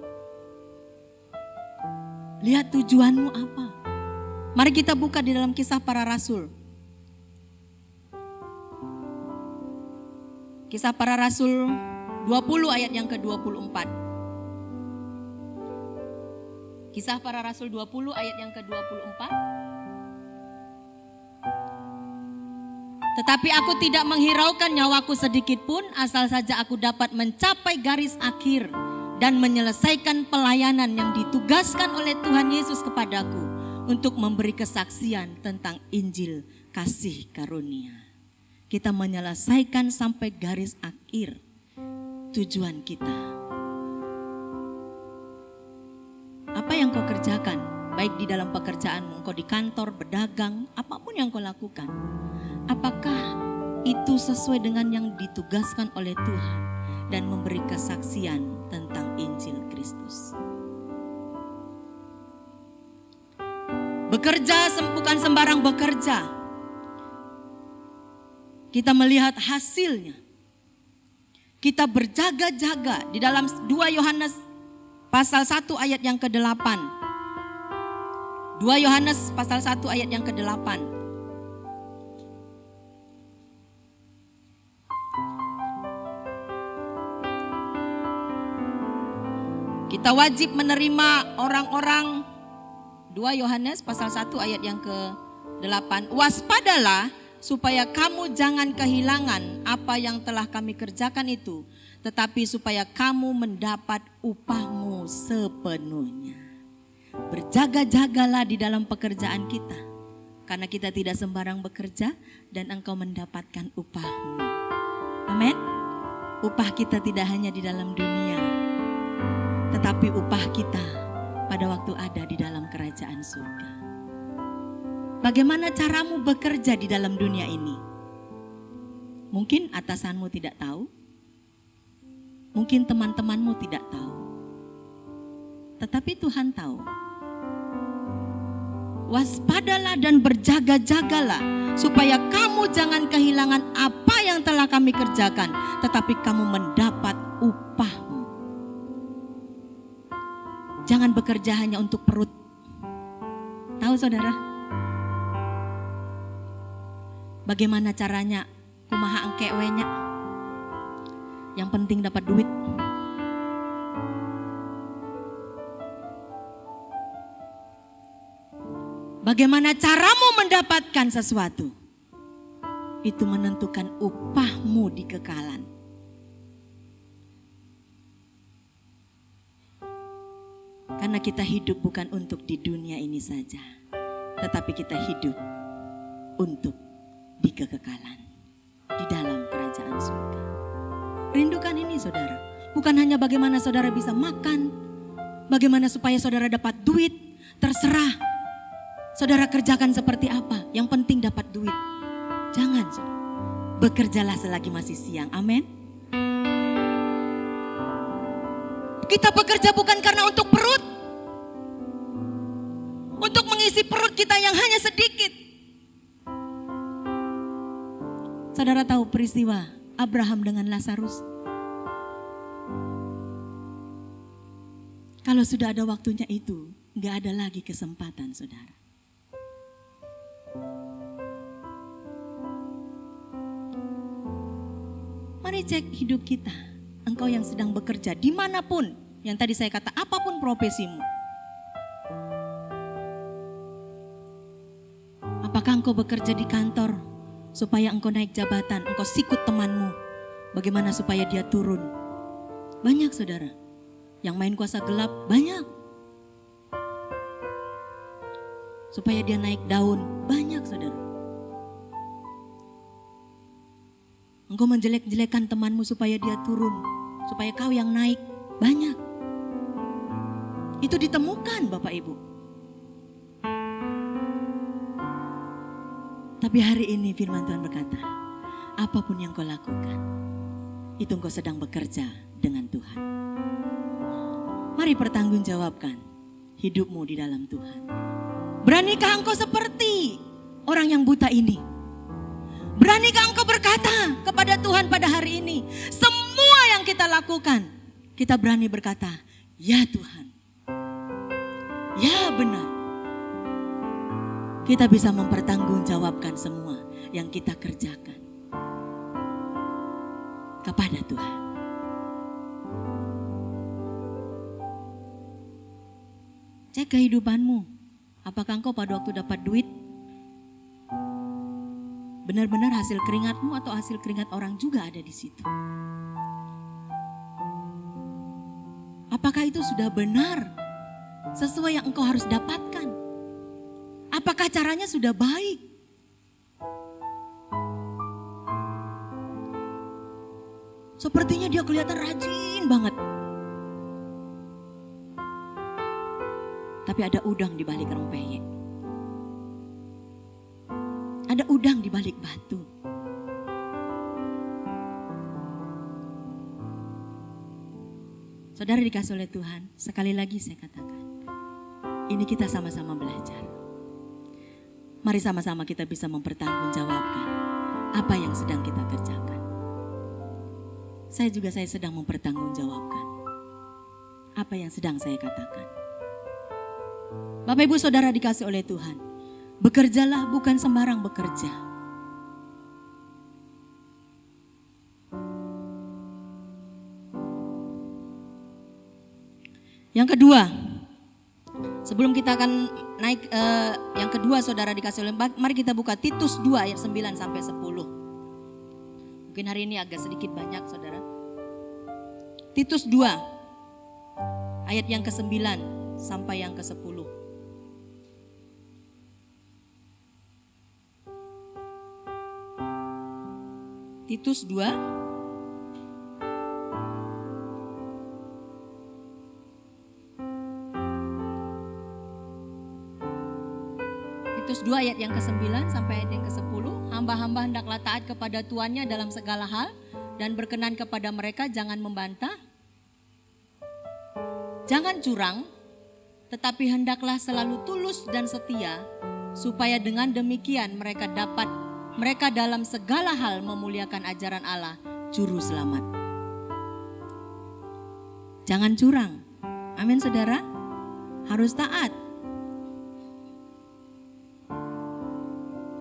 Lihat tujuanmu apa. Mari kita buka di dalam Kisah Para Rasul. Kisah Para Rasul 20 ayat yang ke-24. Kisah Para Rasul 20 ayat yang ke-24. Tetapi aku tidak menghiraukan nyawaku sedikit pun, asal saja aku dapat mencapai garis akhir dan menyelesaikan pelayanan yang ditugaskan oleh Tuhan Yesus kepadaku untuk memberi kesaksian tentang Injil kasih karunia. Kita menyelesaikan sampai garis akhir tujuan kita. Apa yang kau kerjakan, baik di dalam pekerjaanmu, kau di kantor, berdagang, apapun yang kau lakukan. Apakah itu sesuai dengan yang ditugaskan oleh Tuhan dan memberi kesaksian tentang Injil Kristus? Bekerja bukan sembarang bekerja. Kita melihat hasilnya. Kita berjaga-jaga di dalam 2 Yohanes pasal 1 ayat yang ke-8. 2 Yohanes pasal 1 ayat yang ke-8. Kita wajib menerima orang-orang. 2 Yohanes pasal 1 ayat yang ke-8. Waspadalah supaya kamu jangan kehilangan apa yang telah kami kerjakan itu, tetapi supaya kamu mendapat upahmu sepenuhnya. Berjaga-jagalah di dalam pekerjaan kita, karena kita tidak sembarang bekerja dan engkau mendapatkan upahmu. Amin. Upah kita tidak hanya di dalam dunia, tetapi upah kita pada waktu ada di dalam kerajaan surga. Bagaimana caramu bekerja di dalam dunia ini? Mungkin atasanmu tidak tahu, mungkin teman-temanmu tidak tahu, tetapi Tuhan tahu. Waspadalah dan berjaga-jagalah supaya kamu jangan kehilangan apa yang telah kami kerjakan, tetapi kamu mendapat upahmu. Jangan bekerja hanya untuk perut. Tahu saudara? Bagaimana caranya? Kumaha engke we nya. Yang penting dapat duit. Bagaimana caramu mendapatkan sesuatu? Itu menentukan upahmu di kekalan. Karena kita hidup bukan untuk di dunia ini saja, tetapi kita hidup untuk di kekekalan, di dalam kerajaan surga. Rindukan ini saudara. Bukan hanya bagaimana saudara bisa makan, bagaimana supaya saudara dapat duit, terserah. Saudara kerjakan seperti apa, yang penting dapat duit. Jangan saudara. Bekerjalah selagi masih siang, amin. Kita bekerja bukan karena untuk perut, untuk mengisi perut kita yang hanya sedikit. Saudara tahu peristiwa Abraham dengan Lazarus? Kalau sudah ada waktunya itu, gak ada lagi kesempatan saudara. Mari cek hidup kita. Engkau yang sedang bekerja dimanapun, yang tadi saya kata apapun profesimu. Apakah engkau bekerja di kantor supaya engkau naik jabatan, engkau sikut temanmu, bagaimana supaya dia turun? Banyak saudara, yang main kuasa gelap banyak. Supaya dia naik daun, banyak saudara. Engkau menjelek-jelekan temanmu supaya dia turun, supaya kau yang naik, banyak. Itu ditemukan Bapak Ibu. Tapi hari ini firman Tuhan berkata, apapun yang kau lakukan, itu engkau sedang bekerja dengan Tuhan. Mari pertanggungjawabkan hidupmu di dalam Tuhan. Beranikah engkau seperti orang yang buta ini? Beranikah engkau berkata kepada Tuhan pada hari ini, semua yang kita lakukan, kita berani berkata, ya Tuhan, ya benar. Kita bisa mempertanggungjawabkan semua yang kita kerjakan kepada Tuhan. Cek kehidupanmu. Apakah engkau pada waktu dapat duit benar-benar hasil keringatmu atau hasil keringat orang juga ada di situ? Apakah itu sudah benar sesuai yang engkau harus dapatkan? Apakah caranya sudah baik? Sepertinya dia kelihatan rajin banget. Tapi ada udang di balik rempeyek. Ada udang di balik batu. Saudara dikasih oleh Tuhan, sekali lagi saya katakan, ini kita sama-sama belajar. Mari sama-sama kita bisa mempertanggungjawabkan apa yang sedang kita kerjakan. Saya sedang mempertanggungjawabkan apa yang sedang saya katakan. Bapak Ibu Saudara dikasih oleh Tuhan, bekerjalah bukan sembarang bekerja. Yang kedua, sebelum kita akan naik yang kedua Saudara dikasih oleh, mari kita buka Titus 2 ayat 9 sampai 10. Mungkin hari ini agak sedikit banyak Saudara. Titus 2 ayat yang ke-9 sampai yang ke-10. Titus 2 ayat yang ke-9 sampai ayat yang ke-10. Hamba-hamba hendaklah taat kepada tuannya dalam segala hal dan berkenan kepada mereka, jangan membantah, jangan curang, tetapi hendaklah selalu tulus dan setia, supaya dengan demikian mereka dalam segala hal memuliakan ajaran Allah, juru selamat. Jangan curang. Amin Saudara. Harus taat.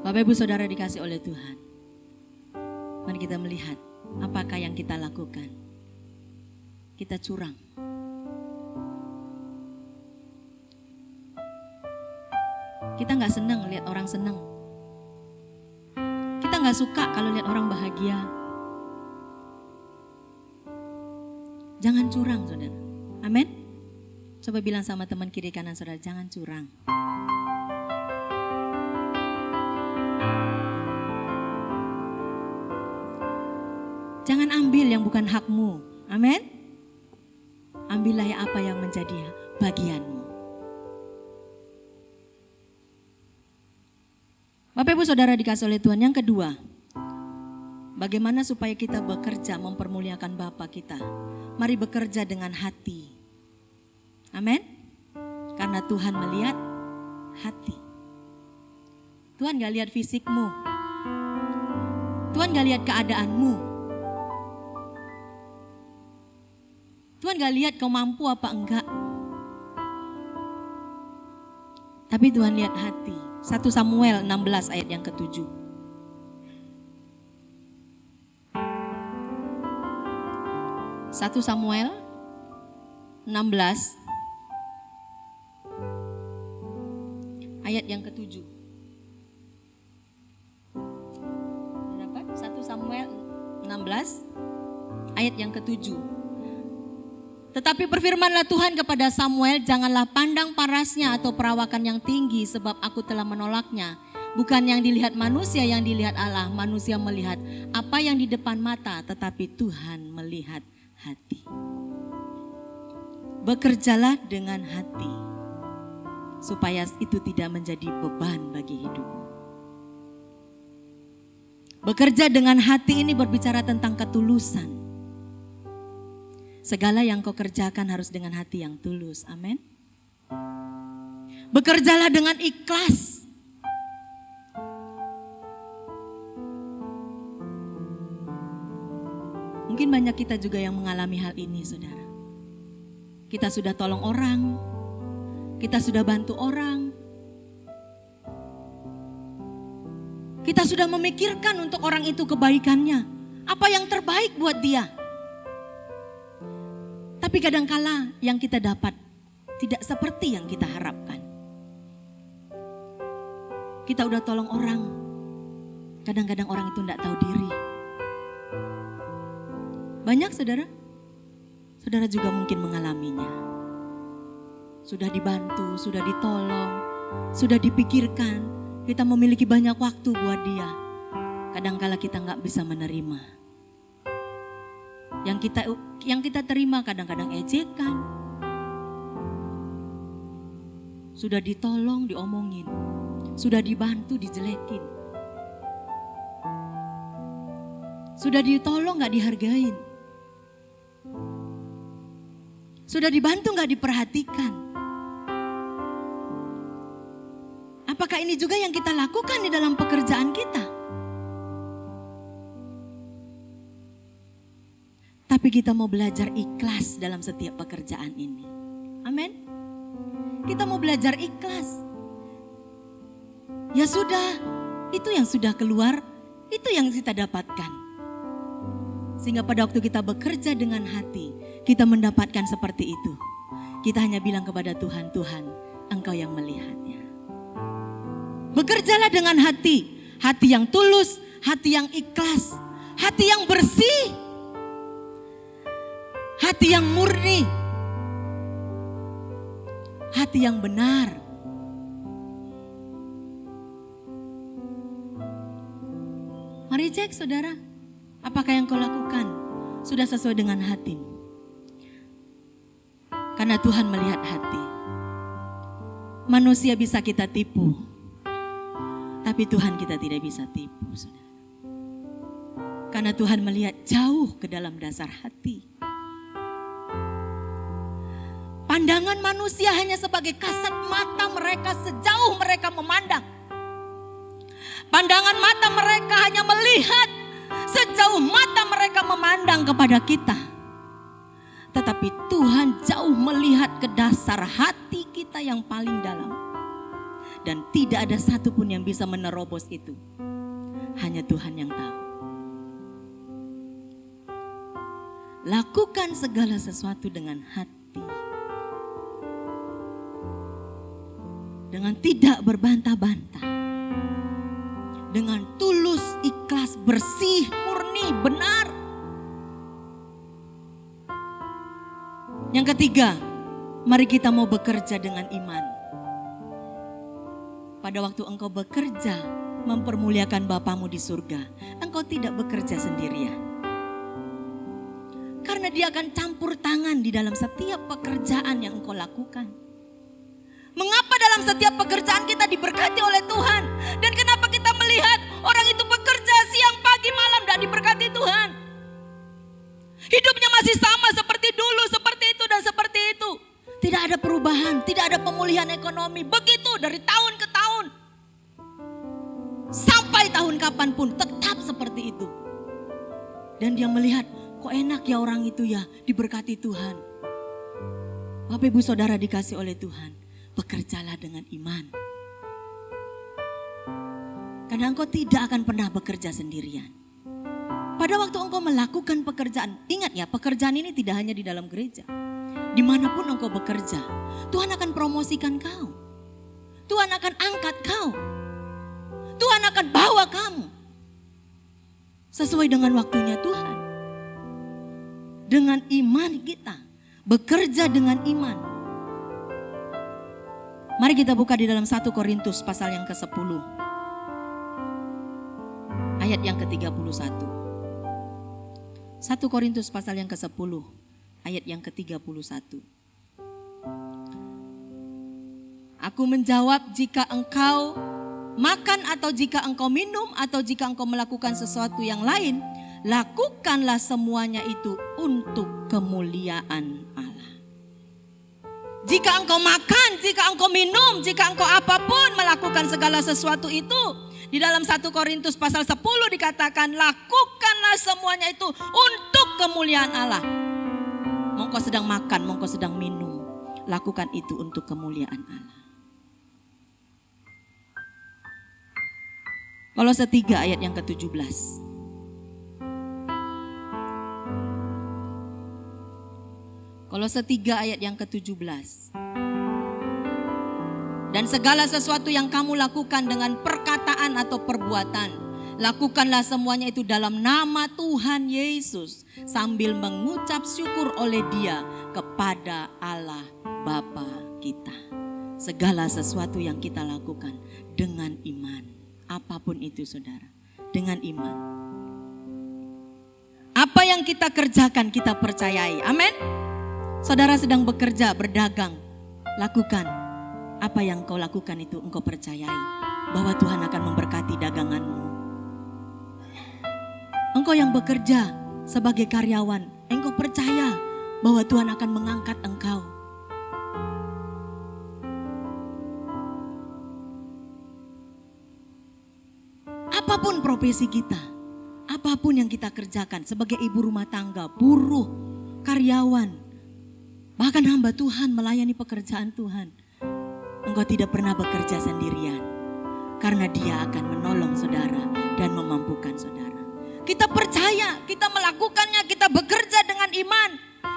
Bapak Ibu Saudara dikasih oleh Tuhan. Mari kita melihat apakah yang kita lakukan. Kita curang. Kita gak senang lihat orang senang. Kita gak suka kalau lihat orang bahagia. Jangan curang Saudara. Amin. Coba bilang sama teman kiri kanan Saudara, jangan curang. Jangan ambil yang bukan hakmu. Amin. Ambillah apa yang menjadi bagianmu. Bapak Ibu Saudara dikasih oleh Tuhan. Yang kedua, bagaimana supaya kita bekerja mempermuliakan Bapa kita? Mari bekerja dengan hati. Amin. Karena Tuhan melihat hati. Tuhan gak lihat fisikmu. Tuhan gak lihat keadaanmu. Tuhan gak lihat kau mampu apa enggak. Tapi Tuhan lihat hati. 1 Samuel 16 ayat yang ke-7. 1 Samuel 16 ayat yang ke-7. Dapat? 1 Samuel 16 ayat yang ke-7. Tetapi berfirmanlah Tuhan kepada Samuel, janganlah pandang parasnya atau perawakan yang tinggi, sebab aku telah menolaknya. Bukan yang dilihat manusia, yang dilihat Allah. Manusia melihat apa yang di depan mata, tetapi Tuhan melihat hati. Bekerjalah dengan hati, supaya itu tidak menjadi beban bagi hidupmu. Bekerja dengan hati ini berbicara tentang ketulusan. Segala yang kau kerjakan harus dengan hati yang tulus. Amin. Bekerjalah dengan ikhlas. Mungkin banyak kita juga yang mengalami hal ini, Saudara. Kita sudah tolong orang, kita sudah bantu orang, kita sudah memikirkan untuk orang itu kebaikannya, apa yang terbaik buat dia. Tapi kadangkala yang kita dapat tidak seperti yang kita harapkan. Kita udah tolong orang, kadang-kadang orang itu tidak tahu diri. Banyak saudara juga mungkin mengalaminya. Sudah dibantu, sudah ditolong, sudah dipikirkan, kita memiliki banyak waktu buat dia. Kadangkala kita nggak bisa menerima. Yang kita terima kadang-kadang ejekan. Sudah ditolong, diomongin. Sudah dibantu, dijelekin. Sudah ditolong gak dihargain. Sudah dibantu gak diperhatikan. Apakah ini juga yang kita lakukan di dalam pekerjaan kita? Tapi kita mau belajar ikhlas dalam setiap pekerjaan ini. Amin. Kita mau belajar ikhlas. Ya sudah, itu yang sudah keluar, itu yang kita dapatkan. Sehingga pada waktu kita bekerja dengan hati, kita mendapatkan seperti itu. Kita hanya bilang kepada Tuhan, Tuhan, Engkau yang melihatnya. Bekerjalah dengan hati yang tulus, hati yang ikhlas, hati yang bersih, hati yang murni, hati yang benar. Mari cek saudara, apakah yang kau lakukan sudah sesuai dengan hatimu? Karena Tuhan melihat hati. Manusia bisa kita tipu, tapi Tuhan kita tidak bisa tipu, saudara. Karena Tuhan melihat jauh ke dalam dasar hati. Pandangan manusia hanya sebagai kasat mata mereka sejauh mereka memandang. Pandangan mata mereka hanya melihat sejauh mata mereka memandang kepada kita. Tetapi Tuhan jauh melihat ke dasar hati kita yang paling dalam. Dan tidak ada satupun yang bisa menerobos itu. Hanya Tuhan yang tahu. Lakukan segala sesuatu dengan hati. Dengan tidak berbantah-bantah. Dengan tulus, ikhlas, bersih, murni, benar. Yang ketiga, mari kita mau bekerja dengan iman. Pada waktu engkau bekerja, mempermuliakan Bapamu di surga, engkau tidak bekerja sendirian. Karena Dia akan campur tangan di dalam setiap pekerjaan yang engkau lakukan. Mengapa dalam setiap pekerjaan kita diberkati oleh Tuhan? Dan kenapa kita melihat orang itu bekerja siang, pagi, malam dan diberkati Tuhan? Hidupnya masih sama seperti dulu, seperti itu dan seperti itu. Tidak ada perubahan, tidak ada pemulihan ekonomi. Begitu dari tahun ke tahun. Sampai tahun kapanpun tetap seperti itu. Dan dia melihat, kok enak ya orang itu ya, diberkati Tuhan. Bapak Ibu Saudara dikasih oleh Tuhan, bekerjalah dengan iman. Karena engkau tidak akan pernah bekerja sendirian. Pada waktu engkau melakukan pekerjaan, ingat ya, pekerjaan ini tidak hanya di dalam gereja. Dimanapun engkau bekerja, Tuhan akan promosikan kau. Tuhan akan angkat kau. Tuhan akan bawa kamu. Sesuai dengan waktunya Tuhan. Dengan iman kita, bekerja dengan iman. Mari kita buka di dalam 1 Korintus pasal yang ke-10. Ayat yang ke-31. 1 Korintus pasal yang ke-10 ayat yang ke-31. Aku menjawab, jika engkau makan atau jika engkau minum atau jika engkau melakukan sesuatu yang lain, lakukanlah semuanya itu untuk kemuliaan Allah. Jika engkau makan, jika engkau minum, jika engkau apapun melakukan segala sesuatu itu, di dalam 1 Korintus pasal 10 dikatakan, lakukanlah semuanya itu untuk kemuliaan Allah. Mau kau sedang makan, mau kau sedang minum, lakukan itu untuk kemuliaan Allah. Kolose 3 ayat yang ke-17. Kolose 3 ayat yang ke-17. Dan segala sesuatu yang kamu lakukan dengan perkataan atau perbuatan, lakukanlah semuanya itu dalam nama Tuhan Yesus, sambil mengucap syukur oleh Dia kepada Allah Bapa kita. Segala sesuatu yang kita lakukan dengan iman. Apapun itu saudara, dengan iman. Apa yang kita kerjakan kita percayai. Amin. Saudara sedang bekerja, berdagang, lakukan. Apa yang kau lakukan itu engkau percayai bahwa Tuhan akan memberkati daganganmu. Engkau yang bekerja sebagai karyawan, engkau percaya bahwa Tuhan akan mengangkat engkau. Apapun profesi kita, apapun yang kita kerjakan sebagai ibu rumah tangga, buruh, karyawan, bahkan hamba Tuhan melayani pekerjaan Tuhan. engkau tidak pernah bekerja sendirian. Karena Dia akan menolong saudara dan memampukan saudara. Kita percaya, kita melakukannya, kita bekerja dengan iman.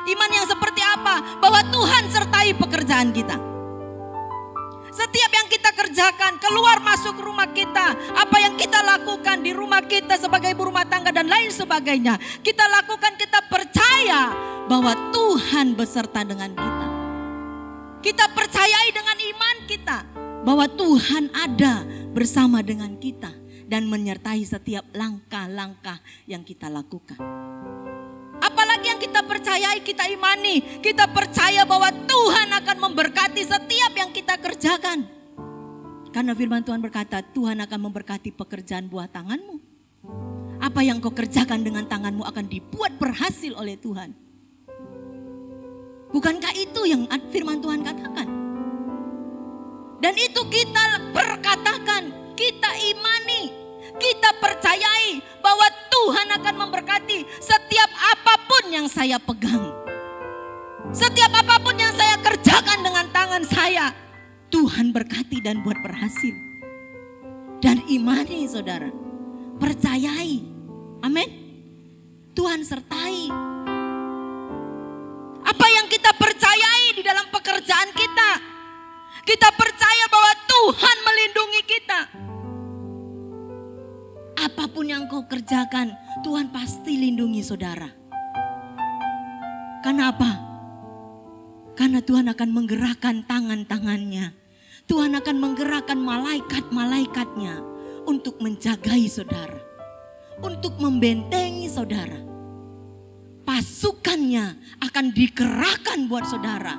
Iman yang seperti apa? Bahwa Tuhan sertai pekerjaan kita. Setiap yang kita kerjakan, keluar masuk rumah kita, apa yang kita lakukan di rumah kita sebagai ibu rumah tangga dan lain sebagainya, kita lakukan, kita percaya bahwa Tuhan beserta dengan kita. Kita percayai dengan iman kita bahwa Tuhan ada bersama dengan kita dan menyertai setiap langkah-langkah yang kita lakukan. Apalagi yang kita percayai, kita imani, kita percaya bahwa Tuhan akan memberkati setiap yang kita kerjakan. Karena firman Tuhan berkata, Tuhan akan memberkati pekerjaan buah tanganmu. Apa yang kau kerjakan dengan tanganmu akan dibuat berhasil oleh Tuhan. Bukankah itu yang firman Tuhan katakan? Dan itu kita perkatakan, kita imani, kita percayai bahwa Tuhan akan memberkati setiap apapun yang saya pegang. Setiap apapun yang saya kerjakan dengan tangan saya, Tuhan berkati dan buat berhasil. Dan imani saudara, percayai, amin. Tuhan sertai. Apa yang kita percayai di dalam pekerjaan kita, kita percaya bahwa Tuhan melindungi kita. Apapun yang kau kerjakan, Tuhan pasti lindungi saudara. Karena apa? Karena Tuhan akan menggerakkan tangan-tangannya. Tuhan akan menggerakkan malaikat-malaikatnya untuk menjagai saudara. Untuk membentengi saudara. Pasukannya akan dikerahkan buat saudara.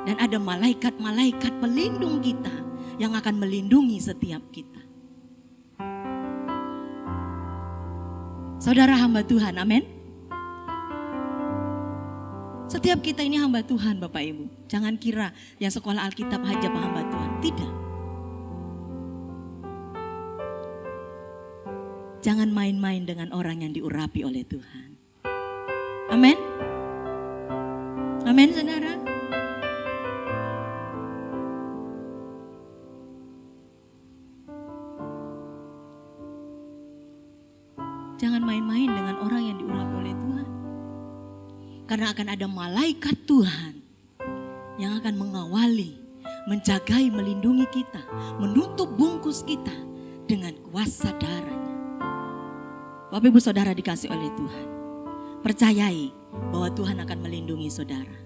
Dan ada malaikat-malaikat pelindung kita yang akan melindungi setiap kita. Saudara hamba Tuhan, amin. Setiap kita ini hamba Tuhan Bapak Ibu. Jangan kira yang sekolah Alkitab aja hamba Tuhan. Tidak. Jangan main-main dengan orang yang diurapi oleh Tuhan. Amin. Amin saudara. Jangan main-main dengan orang yang diurapi oleh Tuhan. Karena akan ada malaikat Tuhan yang akan mengawali, menjagai, melindungi kita, menutup bungkus kita dengan kuasa darahnya. Bapak Ibu Saudara dikasih oleh Tuhan, percayai bahwa Tuhan akan melindungi saudara.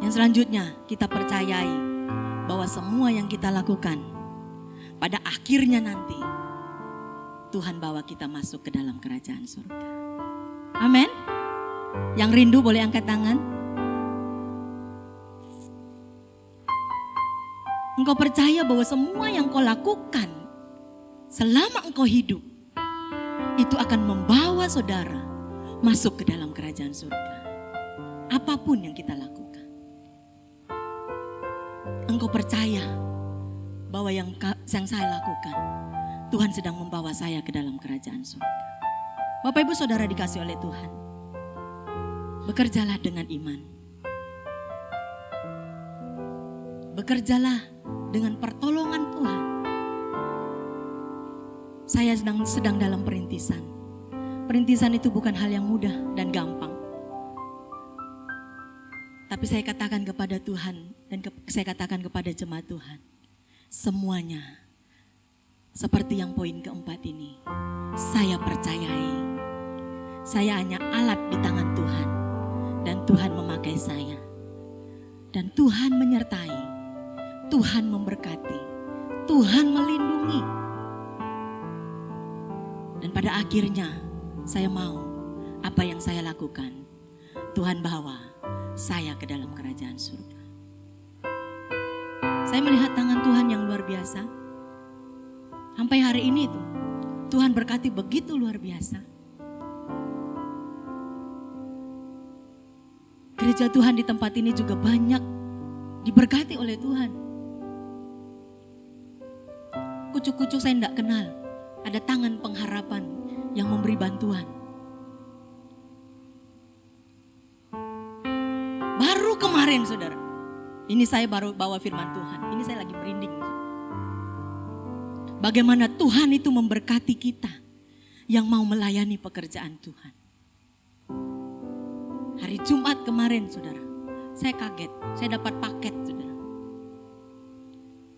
Yang selanjutnya kita percayai bahwa semua yang kita lakukan pada akhirnya nanti Tuhan bawa kita masuk ke dalam kerajaan surga. Amin. Yang rindu boleh angkat tangan. Engkau percaya bahwa semua yang kau lakukan selama engkau hidup itu akan membawa saudara masuk ke dalam kerajaan surga. Apapun yang kita lakukan. Engkau percaya bahwa yang saya lakukan, Tuhan sedang membawa saya ke dalam kerajaan surga. Bapak Ibu Saudara dikasih oleh Tuhan, bekerjalah dengan iman. Bekerjalah dengan pertolongan Tuhan. Saya sedang dalam perintisan. Perintisan itu bukan hal yang mudah dan gampang. Tapi saya katakan kepada Tuhan dan saya katakan kepada jemaat Tuhan, semuanya seperti yang poin keempat ini, saya percayai. Saya hanya alat di tangan Tuhan dan Tuhan memakai saya. Dan Tuhan menyertai, Tuhan memberkati, Tuhan melindungi. Dan pada akhirnya saya mau apa yang saya lakukan, Tuhan bawa saya ke dalam kerajaan surga. Saya melihat tangan Tuhan yang luar biasa. Sampai hari ini tuh, Tuhan berkati begitu luar biasa. Gereja Tuhan di tempat ini juga banyak diberkati oleh Tuhan. Kucuk-kucuk saya tidak kenal. Ada tangan pengharapan yang memberi bantuan. Baru kemarin saudara, ini saya baru bawa firman Tuhan, ini saya lagi merinding. Bagaimana Tuhan itu memberkati kita yang mau melayani pekerjaan Tuhan. Hari Jumat kemarin saudara, saya kaget, saya dapat paket saudara.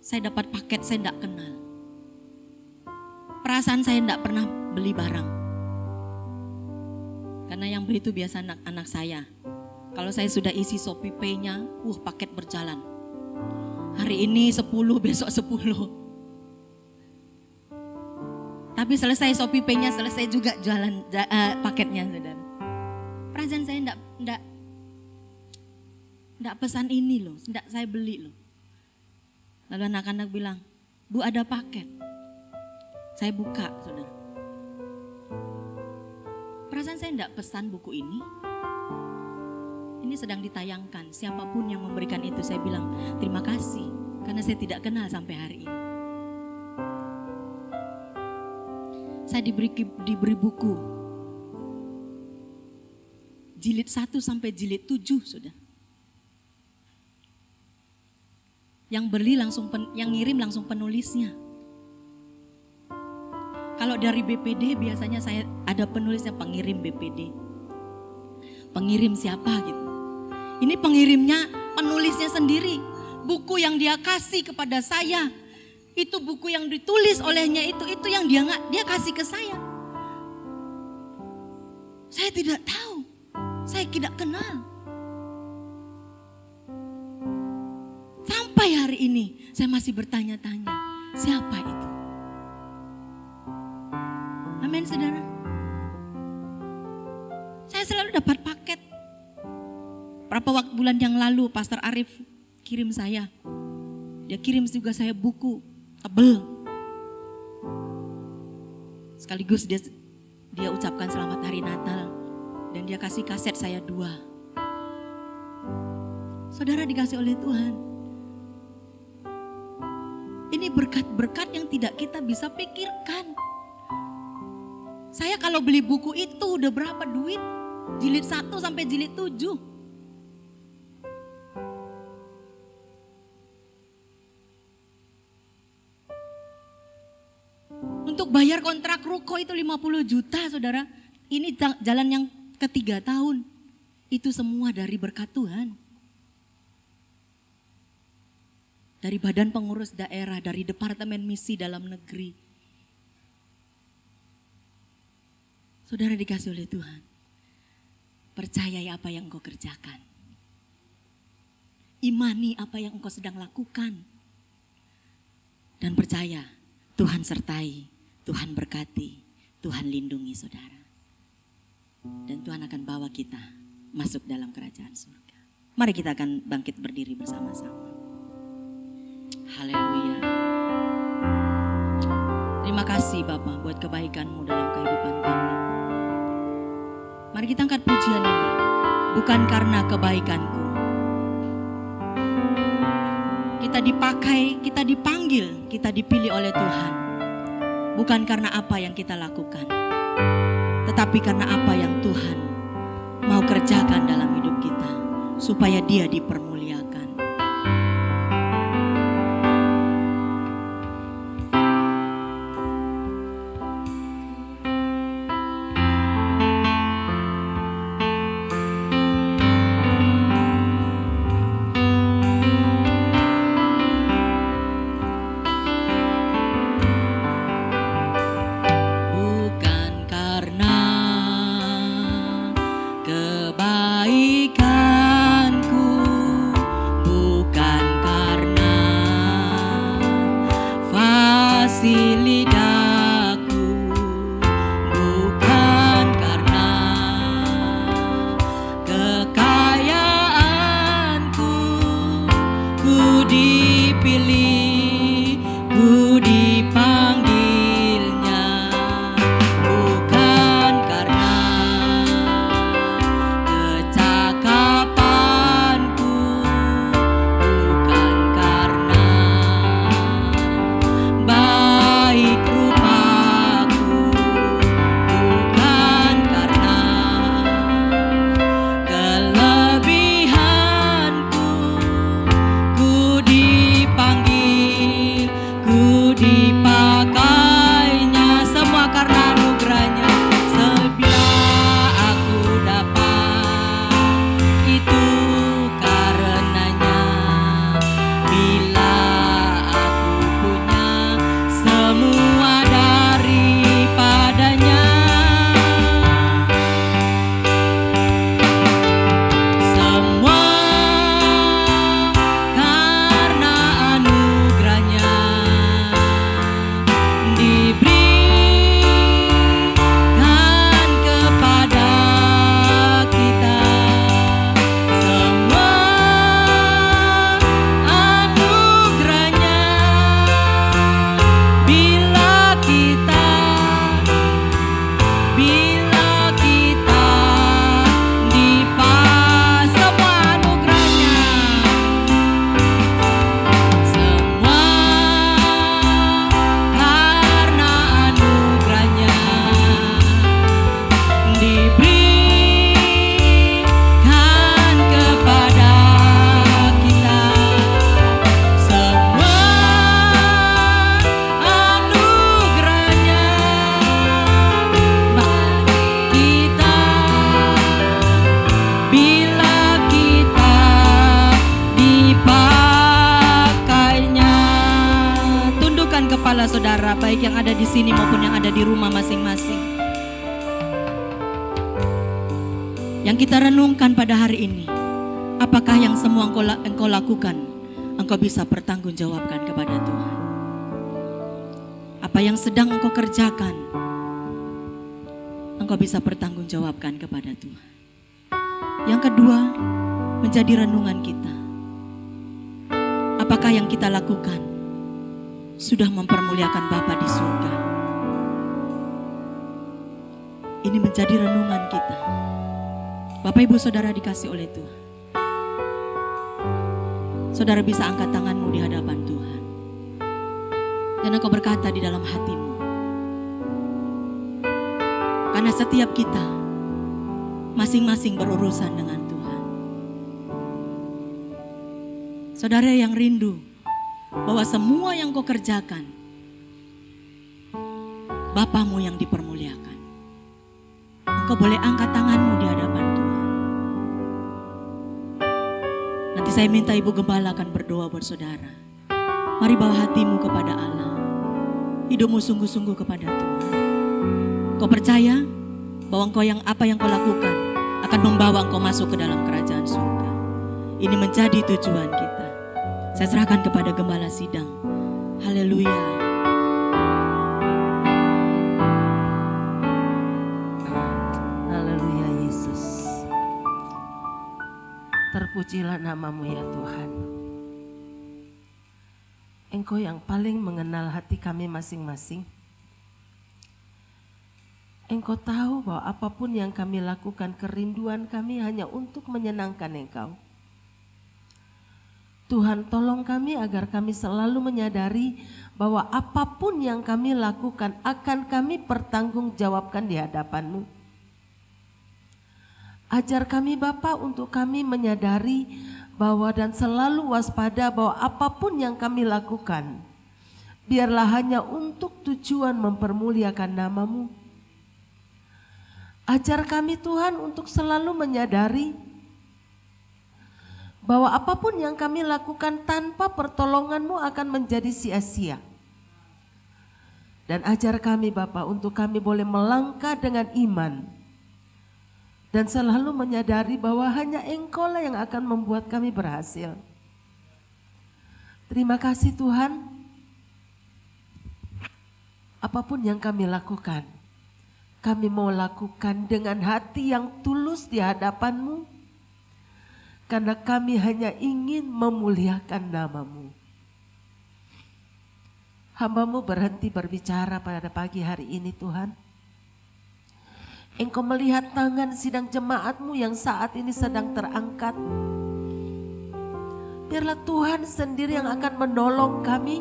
Saya dapat paket saya tidak kenal. Perasaan saya tidak pernah beli barang. Karena yang beli itu biasa anak-anak saya. Kalau saya sudah isi Shopee Pay-nya, paket berjalan. Hari ini 10, besok 10. Tapi selesai Shopee Pay-nya, selesai juga jualan paketnya saudara. Perasaan saya enggak pesan ini loh, enggak saya beli loh. Lalu anak-anak bilang, Bu ada paket. Saya buka saudara. Perasaan saya enggak pesan buku ini. Ini sedang ditayangkan, siapapun yang memberikan itu saya bilang terima kasih. Karena saya tidak kenal sampai hari ini. Saya diberi buku jilid 1 sampai jilid 7 sudah. Yang beli langsung yang ngirim langsung penulisnya. Kalau dari BPD biasanya saya ada penulisnya, pengirim BPD. Pengirim siapa gitu. Ini pengirimnya penulisnya sendiri. Buku yang dia kasih kepada saya, itu buku yang ditulis olehnya itu yang dia kasih ke saya. Saya tidak tahu, saya tidak kenal. Sampai hari ini saya masih bertanya-tanya, siapa itu? Amin saudara. Saya selalu dapat paket. Berapa bulan yang lalu Pastor Arif kirim saya. Dia kirim juga saya buku tebel. Sekaligus dia ucapkan selamat hari Natal. Dan dia kasih kaset saya 2. Saudara dikasih oleh Tuhan. Ini berkat-berkat yang tidak kita bisa pikirkan. Saya kalau beli buku itu udah berapa duit? Jilid 1 sampai jilid 7. Untuk bayar kontrak ruko itu 50 juta saudara. Ini jalan yang ke-3 tahun. Itu semua dari berkat Tuhan. Dari badan pengurus daerah, dari departemen misi dalam negeri. Saudara dikasih oleh Tuhan. Percayai apa yang engkau kerjakan. Imani apa yang engkau sedang lakukan. Dan percaya Tuhan sertai, Tuhan berkati, Tuhan lindungi saudara. Dan Tuhan akan bawa kita masuk dalam kerajaan surga. Mari kita akan bangkit berdiri bersama-sama. Haleluya. Terima kasih Bapa buat kebaikan-Mu dalam kehidupan kami. Mari kita angkat pujian ini. Bukan karena kebaikanku. Kita dipakai, kita dipanggil, kita dipilih oleh Tuhan. Bukan karena apa yang kita lakukan. Tetapi karena apa yang Tuhan mau kerjakan dalam hidup kita. Supaya Dia dipermuliakan. saudara-saudara, baik yang ada di sini maupun yang ada di rumah masing-masing. Yang kita renungkan pada hari ini, apakah yang semua engkau lakukan, engkau bisa pertanggungjawabkan kepada Tuhan? Apa yang sedang engkau kerjakan, engkau bisa pertanggungjawabkan kepada Tuhan. Yang kedua, menjadi renungan kita. Apakah yang kita lakukan sudah mempermuliakan Bapa di surga? Ini menjadi renungan kita. Bapak Ibu Saudara dikasih oleh Tuhan. Saudara bisa angkat tanganmu di hadapan Tuhan. Dan engkau berkata di dalam hatimu. Karena setiap kita masing-masing berurusan dengan Tuhan. Saudara yang rindu bahwa semua yang kau kerjakan, Bapamu yang dipermuliakan. Engkau boleh angkat tanganmu di hadapan Tuhan. Nanti saya minta Ibu Gembala akan berdoa buat saudara. Mari bawa hatimu kepada Allah. Hidupmu sungguh-sungguh kepada Tuhan. Kau percaya bahwa apa yang kau lakukan akan membawa engkau masuk ke dalam kerajaan surga. Ini menjadi tujuan kita. Saya serahkan kepada Gembala Sidang. Haleluya. Haleluya Yesus. Terpujilah namamu ya Tuhan. Engkau yang paling mengenal hati kami masing-masing. Engkau tahu bahwa apapun yang kami lakukan, kerinduan kami hanya untuk menyenangkan Engkau. Tuhan, tolong kami agar kami selalu menyadari bahwa apapun yang kami lakukan akan kami pertanggungjawabkan di hadapan-Mu. Ajar kami Bapa untuk kami menyadari bahwa dan selalu waspada bahwa apapun yang kami lakukan, biarlah hanya untuk tujuan mempermuliakan nama-Mu. Ajar kami Tuhan untuk selalu menyadari bahwa apapun yang kami lakukan tanpa pertolongan-Mu akan menjadi sia-sia. Dan ajar kami Bapa untuk kami boleh melangkah dengan iman dan selalu menyadari bahwa hanya Engkau-lah yang akan membuat kami berhasil. Terima kasih Tuhan. Apapun yang kami lakukan, kami mau lakukan dengan hati yang tulus di hadapan-Mu. Karena kami hanya ingin memuliakan nama-Mu. Hamba-Mu berhenti berbicara pada pagi hari ini Tuhan. Engkau melihat tangan sidang jemaat-Mu yang saat ini sedang terangkat. Biarlah Tuhan sendiri yang akan menolong kami.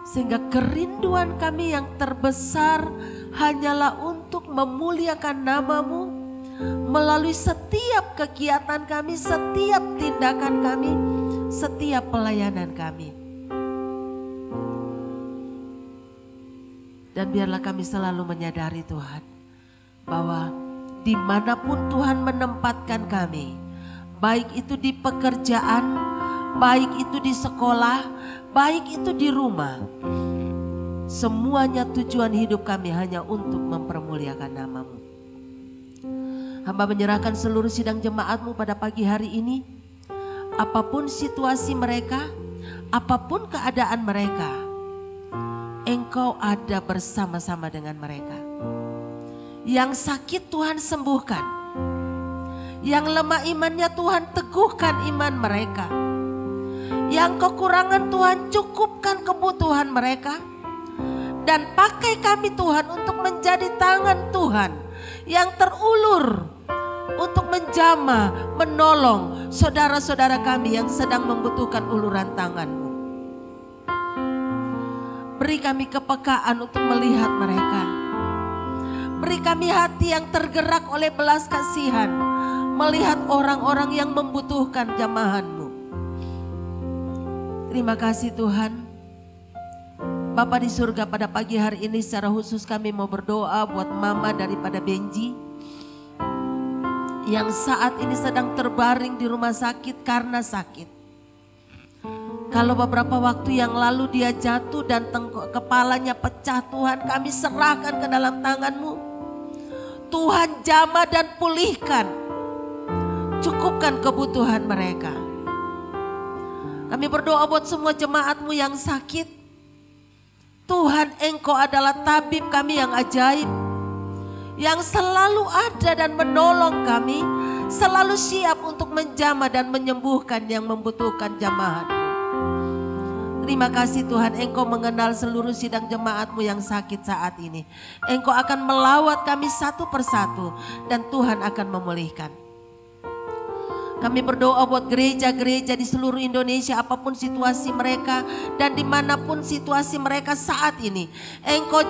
Sehingga kerinduan kami yang terbesar hanyalah untuk memuliakan nama-Mu. Melalui setiap kegiatan kami, setiap tindakan kami, setiap pelayanan kami. Dan biarlah kami selalu menyadari Tuhan, bahwa dimanapun Tuhan menempatkan kami, baik itu di pekerjaan, baik itu di sekolah, baik itu di rumah, semuanya tujuan hidup kami hanya untuk mempermuliakan nama-Mu. Hamba menyerahkan seluruh sidang jemaat-Mu pada pagi hari ini. Apapun situasi mereka, apapun keadaan mereka, Engkau ada bersama-sama dengan mereka. Yang sakit Tuhan sembuhkan. Yang lemah imannya Tuhan teguhkan iman mereka. Yang kekurangan Tuhan cukupkan kebutuhan mereka. Dan pakai kami Tuhan untuk menjadi tangan Tuhan yang terulur untuk menjamah, menolong saudara-saudara kami yang sedang membutuhkan uluran tangan-Mu. Beri kami kepekaan untuk melihat mereka. Beri kami hati yang tergerak oleh belas kasihan, melihat orang-orang yang membutuhkan jamahan-Mu. Terima kasih Tuhan. Bapa di surga, pada pagi hari ini secara khusus kami mau berdoa buat mama daripada Benji yang saat ini sedang terbaring di rumah sakit karena sakit. Kalau beberapa waktu yang lalu dia jatuh dan kepalanya pecah, Tuhan kami serahkan ke dalam tangan-Mu. Tuhan jamah dan pulihkan. Cukupkan kebutuhan mereka. Kami berdoa buat semua jemaat-Mu yang sakit. Tuhan, Engkau adalah tabib kami yang ajaib, yang selalu ada dan menolong kami, selalu siap untuk menjamah dan menyembuhkan yang membutuhkan jamahan-Mu. Terima kasih Tuhan, Engkau mengenal seluruh sidang jemaat-Mu yang sakit saat ini. Engkau akan melawat kami satu persatu dan Tuhan akan memulihkan. Kami berdoa buat gereja-gereja di seluruh Indonesia, apapun situasi mereka dan dimanapun situasi mereka saat ini. Engkau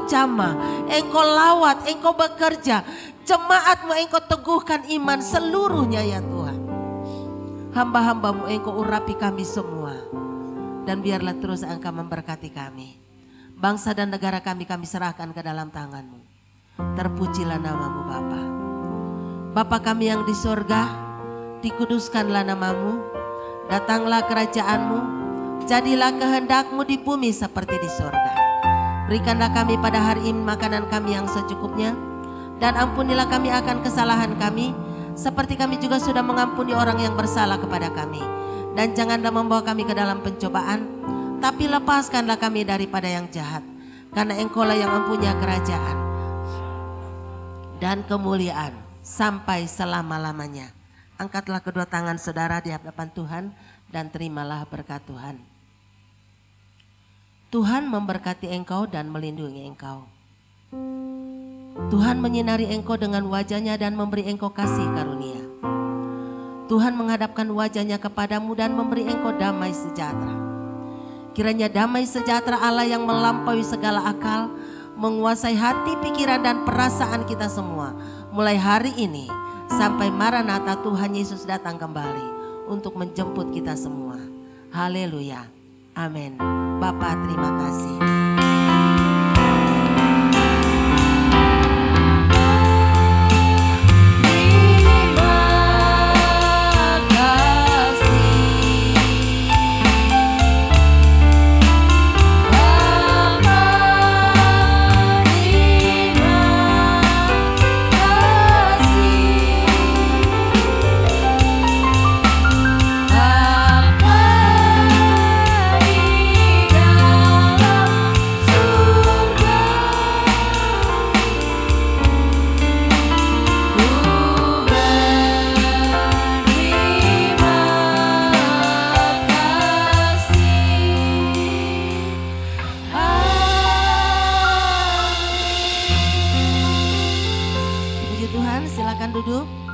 jamah, Engkau lawat, Engkau bekerja. Jemaat-Mu Engkau teguhkan iman seluruhnya ya Tuhan. Hamba-hamba-Mu Engkau urapi kami semua. Dan biarlah terus Engkau memberkati kami. Bangsa dan negara kami serahkan ke dalam tangan-Mu. Terpujilah nama-Mu Bapa. Bapa kami yang di sorga, dikuduskanlah nama-Mu. Datanglah kerajaan-Mu. Jadilah kehendak-Mu di bumi seperti di sorga. Berikanlah kami pada hari ini makanan kami yang secukupnya. Dan ampunilah kami akan kesalahan kami, seperti kami juga sudah mengampuni orang yang bersalah kepada kami. Dan janganlah membawa kami ke dalam pencobaan, tapi lepaskanlah kami daripada yang jahat. Karena Engkau-lah yang mempunyai kerajaan dan kemuliaan sampai selama-lamanya. Angkatlah kedua tangan saudara di hadapan Tuhan dan terimalah berkat Tuhan. Tuhan memberkati engkau dan melindungi engkau. Tuhan menyinari engkau dengan wajah-Nya dan memberi engkau kasih karunia. Tuhan menghadapkan wajah-Nya kepadamu dan memberi engkau damai sejahtera. Kiranya damai sejahtera Allah yang melampaui segala akal menguasai hati, pikiran dan perasaan kita semua. Mulai hari ini sampai Maranatha Tuhan Yesus datang kembali untuk menjemput kita semua. Haleluya. Amin. Bapa terima kasih. Silakan duduk.